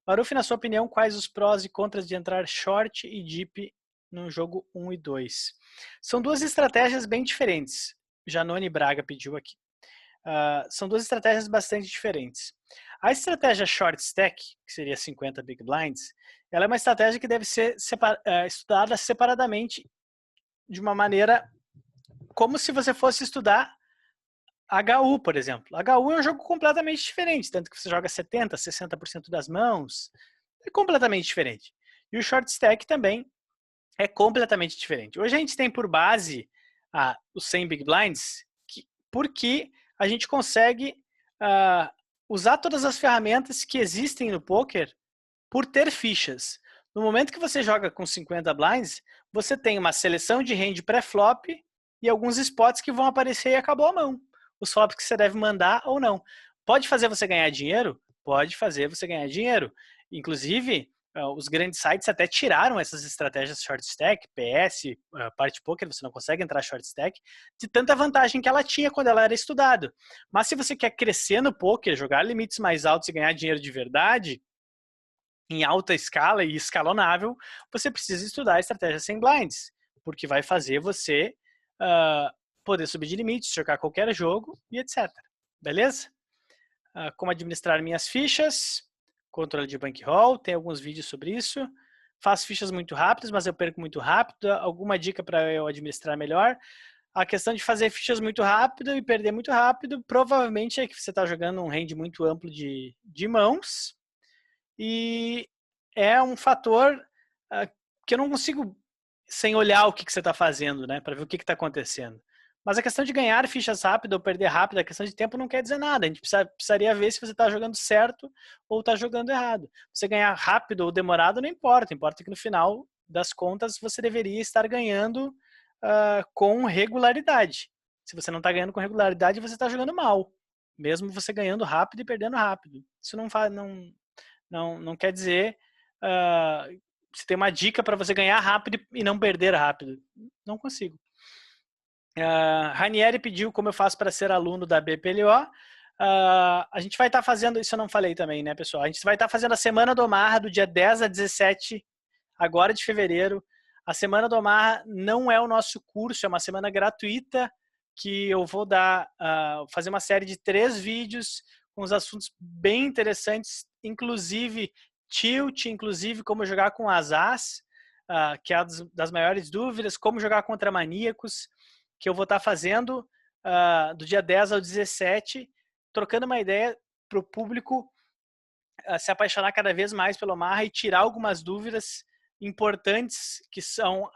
Maruf, na sua opinião, quais os prós e contras de entrar short e deep no jogo 1 e 2? São duas estratégias bem diferentes. Janone Braga pediu aqui. São duas estratégias bastante diferentes. A estratégia short stack, que seria 50 big blinds, ela é uma estratégia que deve ser estudada separadamente de uma maneira como se você fosse estudar HU, por exemplo. HU é um jogo completamente diferente, tanto que você joga 70%, 60% das mãos, é completamente diferente. E o short stack também é completamente diferente. Hoje a gente tem por base os 100 big blinds, porque a gente consegue usar todas as ferramentas que existem no poker por ter fichas. No momento que você joga com 50 blinds, você tem uma seleção de range pré-flop e alguns spots que vão aparecer e acabou a mão. Os flops que você deve mandar ou não. Pode fazer você ganhar dinheiro? Pode fazer você ganhar dinheiro. Inclusive, os grandes sites até tiraram essas estratégias short stack, PS, Party Poker, você não consegue entrar short stack, de tanta vantagem que ela tinha quando ela era estudada. Mas se você quer crescer no poker, jogar limites mais altos e ganhar dinheiro de verdade, em alta escala e escalonável, você precisa estudar a estratégia sem blinds, porque vai fazer você poder subir de limites, jogar qualquer jogo e etc. Beleza? Como administrar minhas fichas, controle de bankroll, tem alguns vídeos sobre isso. Faço fichas muito rápidas, mas eu perco muito rápido. Alguma dica para eu administrar melhor? A questão de fazer fichas muito rápido e perder muito rápido, provavelmente é que você está jogando um range muito amplo de mãos. E é um fator que eu não consigo, sem olhar o que você está fazendo, né, para ver o que está acontecendo. Mas a questão de ganhar fichas rápido ou perder rápido, a questão de tempo não quer dizer nada. A gente precisaria ver se você está jogando certo ou está jogando errado. Você ganhar rápido ou demorado não importa. Importa que no final das contas você deveria estar ganhando com regularidade. Se você não está ganhando com regularidade, você está jogando mal. Mesmo você ganhando rápido e perdendo rápido. Isso não quer dizer se tem uma dica para você ganhar rápido e não perder rápido. Não consigo. Ranieri pediu como eu faço para ser aluno da BPLO. A gente vai estar fazendo, isso eu não falei também, né, pessoal? A gente vai estar fazendo a Semana do Omaha do dia 10 a 17, agora de fevereiro. A Semana do Omaha não é o nosso curso, é uma semana gratuita que eu vou fazer uma série de 3 vídeos com os assuntos bem interessantes, inclusive tilt, inclusive como jogar com asas, que é uma das maiores dúvidas, como jogar contra maníacos, que eu vou estar fazendo do dia 10 ao 17, trocando uma ideia para o público se apaixonar cada vez mais pelo Omaha e tirar algumas dúvidas importantes, que são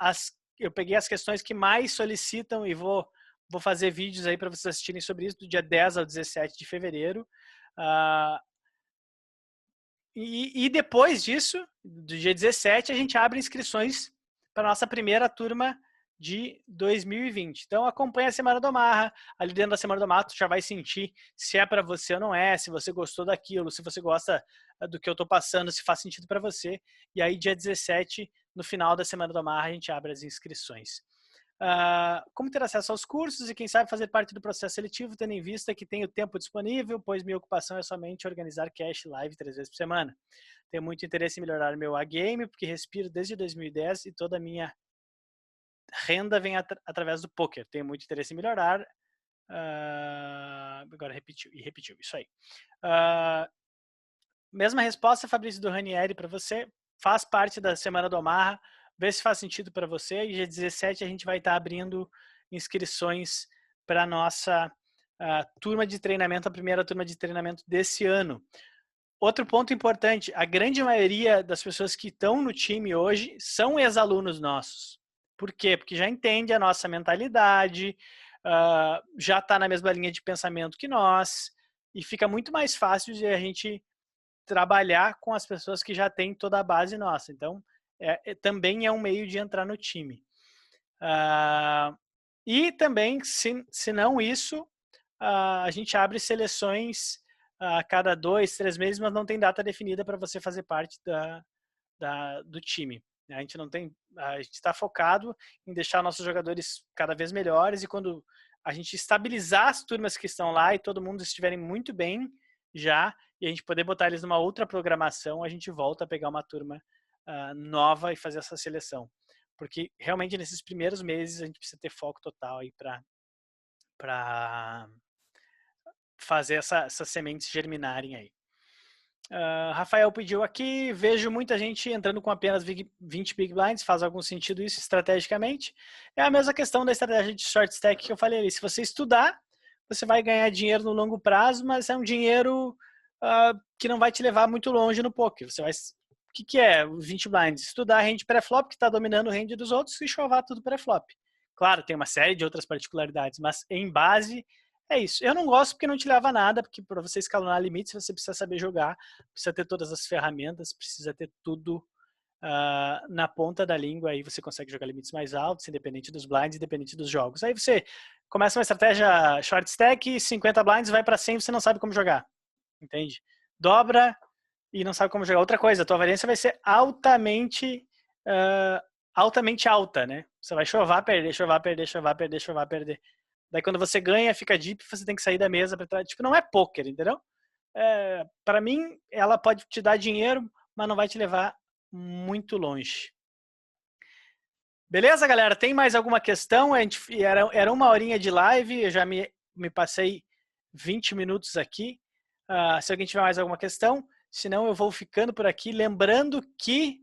eu peguei as questões que mais solicitam e vou fazer vídeos aí para vocês assistirem sobre isso do dia 10 ao 17 de fevereiro. E depois disso, do dia 17, a gente abre inscrições para a nossa primeira turma de 2020. Então acompanha a Semana do Omaha. Ali dentro da Semana do Omaha tu já vai sentir se é para você ou não é, se você gostou daquilo, se você gosta do que eu estou passando, se faz sentido para você. E aí dia 17, no final da Semana do Omaha, a gente abre as inscrições. Como ter acesso aos cursos e quem sabe fazer parte do processo seletivo, tendo em vista que tenho tempo disponível, pois minha ocupação é somente organizar cash live 3 vezes por semana. Tenho muito interesse em melhorar meu A-game, porque respiro desde 2010 e toda a minha renda vem através do poker. Tenho muito interesse em melhorar. Agora repetiu, isso aí. Mesma resposta, Fabrício, do Ranieri para você. Faz parte da Semana do Omaha. Vê se faz sentido para você. E dia 17 a gente vai estar abrindo inscrições para a nossa turma de treinamento, a primeira turma de treinamento desse ano. Outro ponto importante, a grande maioria das pessoas que estão no time hoje são ex-alunos nossos. Por quê? Porque já entende a nossa mentalidade, já está na mesma linha de pensamento que nós, e fica muito mais fácil de a gente trabalhar com as pessoas que já têm toda a base nossa. Então, também é um meio de entrar no time. E também, se não isso, a gente abre seleções a cada 2, 3 meses, mas não tem data definida para você fazer parte do time. A gente está focado em deixar nossos jogadores cada vez melhores, e quando a gente estabilizar as turmas que estão lá e todo mundo estiverem muito bem já, e a gente poder botar eles numa outra programação, a gente volta a pegar uma turma nova e fazer essa seleção. Porque realmente nesses primeiros meses a gente precisa ter foco total aí para fazer essas sementes germinarem aí. Rafael pediu aqui, vejo muita gente entrando com apenas 20 big blinds, faz algum sentido isso estrategicamente? É a mesma questão da estratégia de short stack que eu falei ali. Se você estudar, você vai ganhar dinheiro no longo prazo, mas é um dinheiro que não vai te levar muito longe no poker. O que é os 20 blinds? Estudar range pré-flop, que está dominando o range dos outros, e chovar tudo pré-flop. Claro, tem uma série de outras particularidades, mas em base é isso. Eu não gosto porque não te leva a nada, porque para você escalonar limites, você precisa saber jogar, precisa ter todas as ferramentas, precisa ter tudo na ponta da língua, aí você consegue jogar limites mais altos, independente dos blinds, independente dos jogos. Aí você começa uma estratégia short stack, 50 blinds, vai para 100, você não sabe como jogar, entende? Dobra e não sabe como jogar. Outra coisa, a tua variância vai ser altamente alta, né? Você vai chovar, perder, chovar, perder, chovar, perder, chovar, perder. Daí quando você ganha, fica deep, você tem que sair da mesa para trás. Tipo, não é poker, entendeu? Para mim, ela pode te dar dinheiro, mas não vai te levar muito longe. Beleza, galera? Tem mais alguma questão? Era 1 horinha de live, eu já me passei 20 minutos aqui. Se alguém tiver mais alguma questão, senão eu vou ficando por aqui. Lembrando que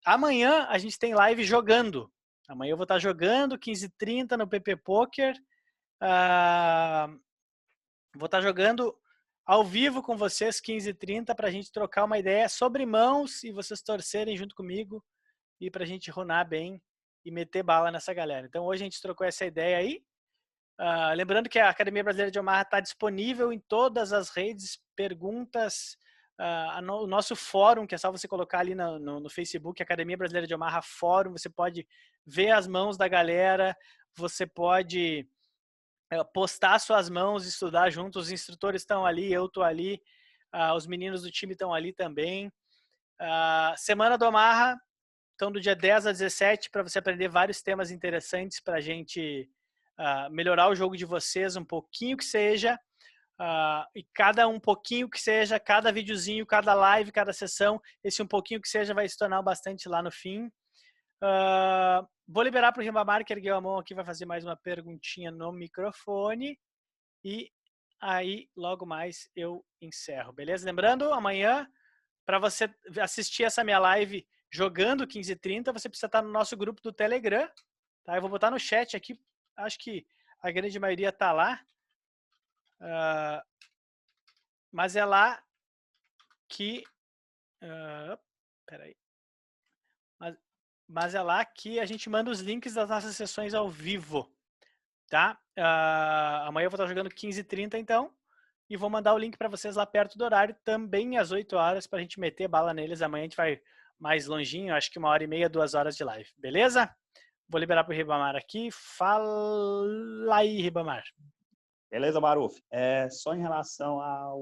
amanhã a gente tem live jogando. Amanhã eu vou estar jogando 15h30 no PP Poker. Vou estar jogando ao vivo com vocês 15h30 para a gente trocar uma ideia sobre mãos e vocês torcerem junto comigo e para a gente runar bem e meter bala nessa galera. Então hoje a gente trocou essa ideia aí. Lembrando que a Academia Brasileira de Omaha está disponível em todas as redes, perguntas, o nosso fórum, que é só você colocar ali no Facebook, Academia Brasileira de Omaha Fórum, você pode ver as mãos da galera, você pode postar suas mãos, estudar junto, os instrutores estão ali, eu estou ali, os meninos do time estão ali também. Semana do Omaha, então do dia 10 a 17, para você aprender vários temas interessantes para a gente melhorar o jogo de vocês um pouquinho que seja, e cada um pouquinho que seja, cada videozinho, cada live, cada sessão, esse um pouquinho que seja vai se tornar bastante lá no fim. Vou liberar para o Ribamar, que ergueu a mão aqui, vai fazer mais uma perguntinha no microfone e aí logo mais eu encerro, beleza? Lembrando, amanhã, para você assistir essa minha live jogando 15h30, você precisa estar no nosso grupo do Telegram, tá? Eu vou botar no chat aqui, acho que a grande maioria está lá, mas é lá que... peraí. Mas é lá que a gente manda os links das nossas sessões ao vivo, tá? Amanhã eu vou estar jogando 15h30, então, e vou mandar o link para vocês lá perto do horário, também às 8 horas, para a gente meter bala neles. Amanhã a gente vai mais longinho, acho que 1h30, 2 horas de live, beleza? Vou liberar para o Ribamar aqui. Fala aí, Ribamar. Beleza, Maruf? Só em relação a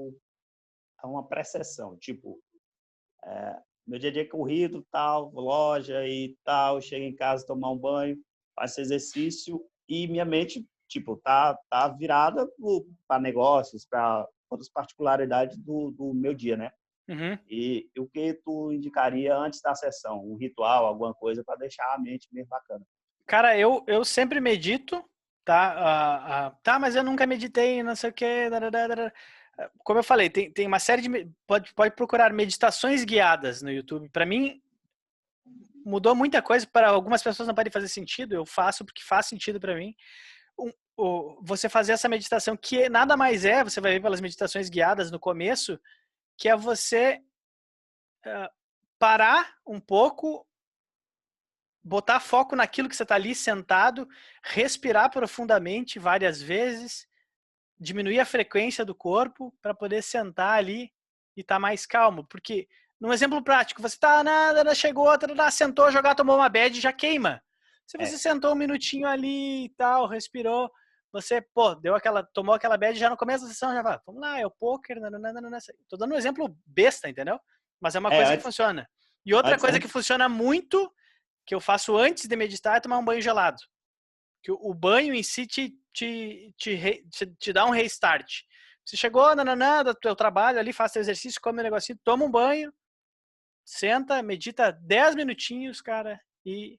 uma pré-sessão, tipo, meu dia a dia é corrido, tal, loja e tal, chego em casa, tomar um banho, faço exercício e minha mente, tipo, tá virada para negócios, para outras particularidades do meu dia, né? Uhum. E o que tu indicaria antes da sessão? Um ritual, alguma coisa para deixar a mente bem bacana? Cara, eu sempre medito, tá? Mas eu nunca meditei, não sei o quê. Como eu falei, tem uma série de... Pode procurar meditações guiadas no YouTube. Para mim, mudou muita coisa. Para algumas pessoas não pode fazer sentido. Eu faço porque faz sentido para mim. Você fazer essa meditação, que nada mais você vai ver pelas meditações guiadas no começo, que é você parar um pouco, botar foco naquilo que você está ali sentado, respirar profundamente várias vezes, diminuir a frequência do corpo para poder sentar ali e estar mais calmo. Porque, num exemplo prático, você chegou, sentou, jogar, tomou uma bad, já queima. Se você sentou um minutinho ali e tal, respirou, você, tomou aquela bad, já no começo da sessão, já vai, vamos lá, é o poker, tô dando um exemplo besta, entendeu? Mas é uma coisa que funciona. E outra coisa que funciona muito, que eu faço antes de meditar, é tomar um banho gelado. Que o banho em si te dá um restart. Você chegou do teu trabalho ali, faz teu exercício, come um negocinho, toma um banho, senta, medita 10 minutinhos, cara, e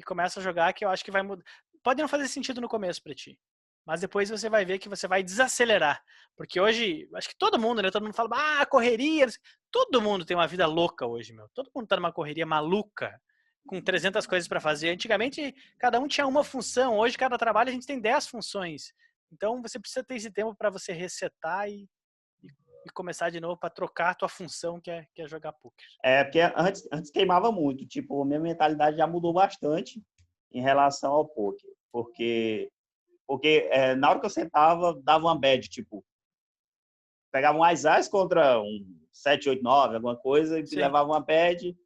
começa a jogar, que eu acho que vai mudar. Pode não fazer sentido no começo pra ti, mas depois você vai ver que você vai desacelerar. Porque hoje, acho que todo mundo, né? Todo mundo fala, correria. Todo mundo tem uma vida louca hoje, meu. Todo mundo tá numa correria maluca, com 300 coisas para fazer. Antigamente, cada um tinha uma função. Hoje, cada trabalho, a gente tem 10 funções. Então, você precisa ter esse tempo para você resetar e começar de novo, para trocar a tua função, que é jogar poker. Porque antes queimava muito. Tipo, a minha mentalidade já mudou bastante em relação ao poker. Porque na hora que eu sentava, dava uma bad, tipo, pegava um Ás contra um 7, 8, 9, alguma coisa, e levava uma bad.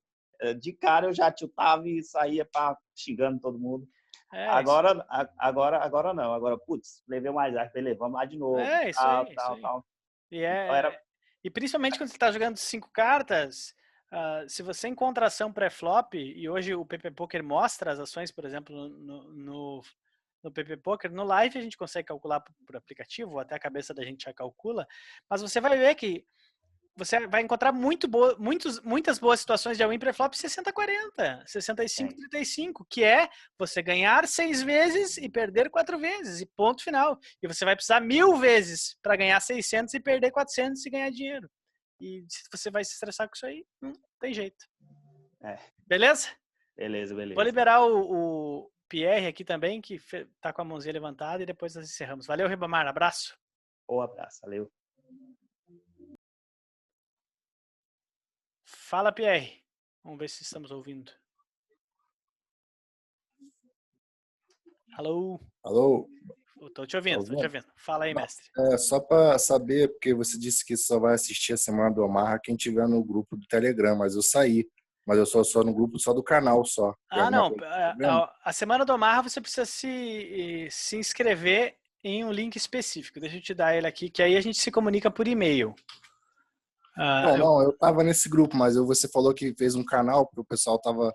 De cara eu já tiltava e saía xingando todo mundo. Agora não. Agora, putz, levei um Ás, beleza, vamos lá de novo. Isso aí. Tal. E E principalmente quando você está jogando 5 cartas, se você encontra ação pré-flop, e hoje o PP Poker mostra as ações, por exemplo, no PP Poker, no live a gente consegue calcular por aplicativo, ou até a cabeça da gente já calcula, mas você vai ver que você vai encontrar muitas boas situações de all-in pré-flop 60-40, 65-35, que é você ganhar 6 vezes e perder 4 vezes, e ponto final. E você vai precisar 1000 vezes para ganhar 600 e perder 400 e ganhar dinheiro. E se você vai se estressar com isso aí, não tem jeito. Beleza? Beleza. Vou liberar o Pierre aqui também, que tá com a mãozinha levantada, e depois nós encerramos. Valeu, Ribamar. Abraço. Abraço. Valeu. Fala, Pierre. Vamos ver se estamos ouvindo. Alô? Alô? Estou te ouvindo, estou te ouvindo. Fala aí, mestre. Só para saber, porque você disse que só vai assistir a Semana do Omaha quem tiver no grupo do Telegram, mas eu saí. Mas eu sou no grupo só do canal, só. Não. A Semana do Omaha você precisa se inscrever em um link específico. Deixa eu te dar ele aqui, que aí a gente se comunica por e-mail. Eu estava nesse grupo, mas você falou que fez um canal porque o pessoal estava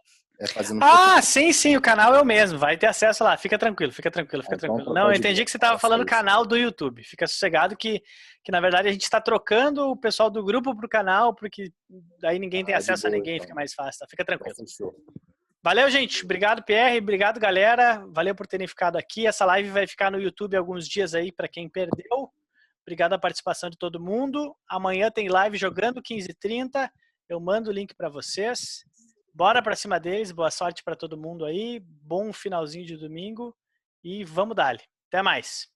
fazendo... Sim, o canal é o mesmo, vai ter acesso lá, fica tranquilo. Não, eu entendi que você estava falando canal do YouTube, fica sossegado que na verdade a gente está trocando o pessoal do grupo pro canal, porque daí ninguém tem acesso a ninguém, então. Fica mais fácil, tá? Fica tranquilo. Valeu, gente, obrigado, Pierre, obrigado, galera, valeu por terem ficado aqui, essa live vai ficar no YouTube alguns dias aí para quem perdeu. Obrigado a participação de todo mundo. Amanhã tem live jogando 15h30. Eu mando o link para vocês. Bora para cima deles. Boa sorte para todo mundo aí. Bom finalzinho de domingo. E vamos dali. Até mais.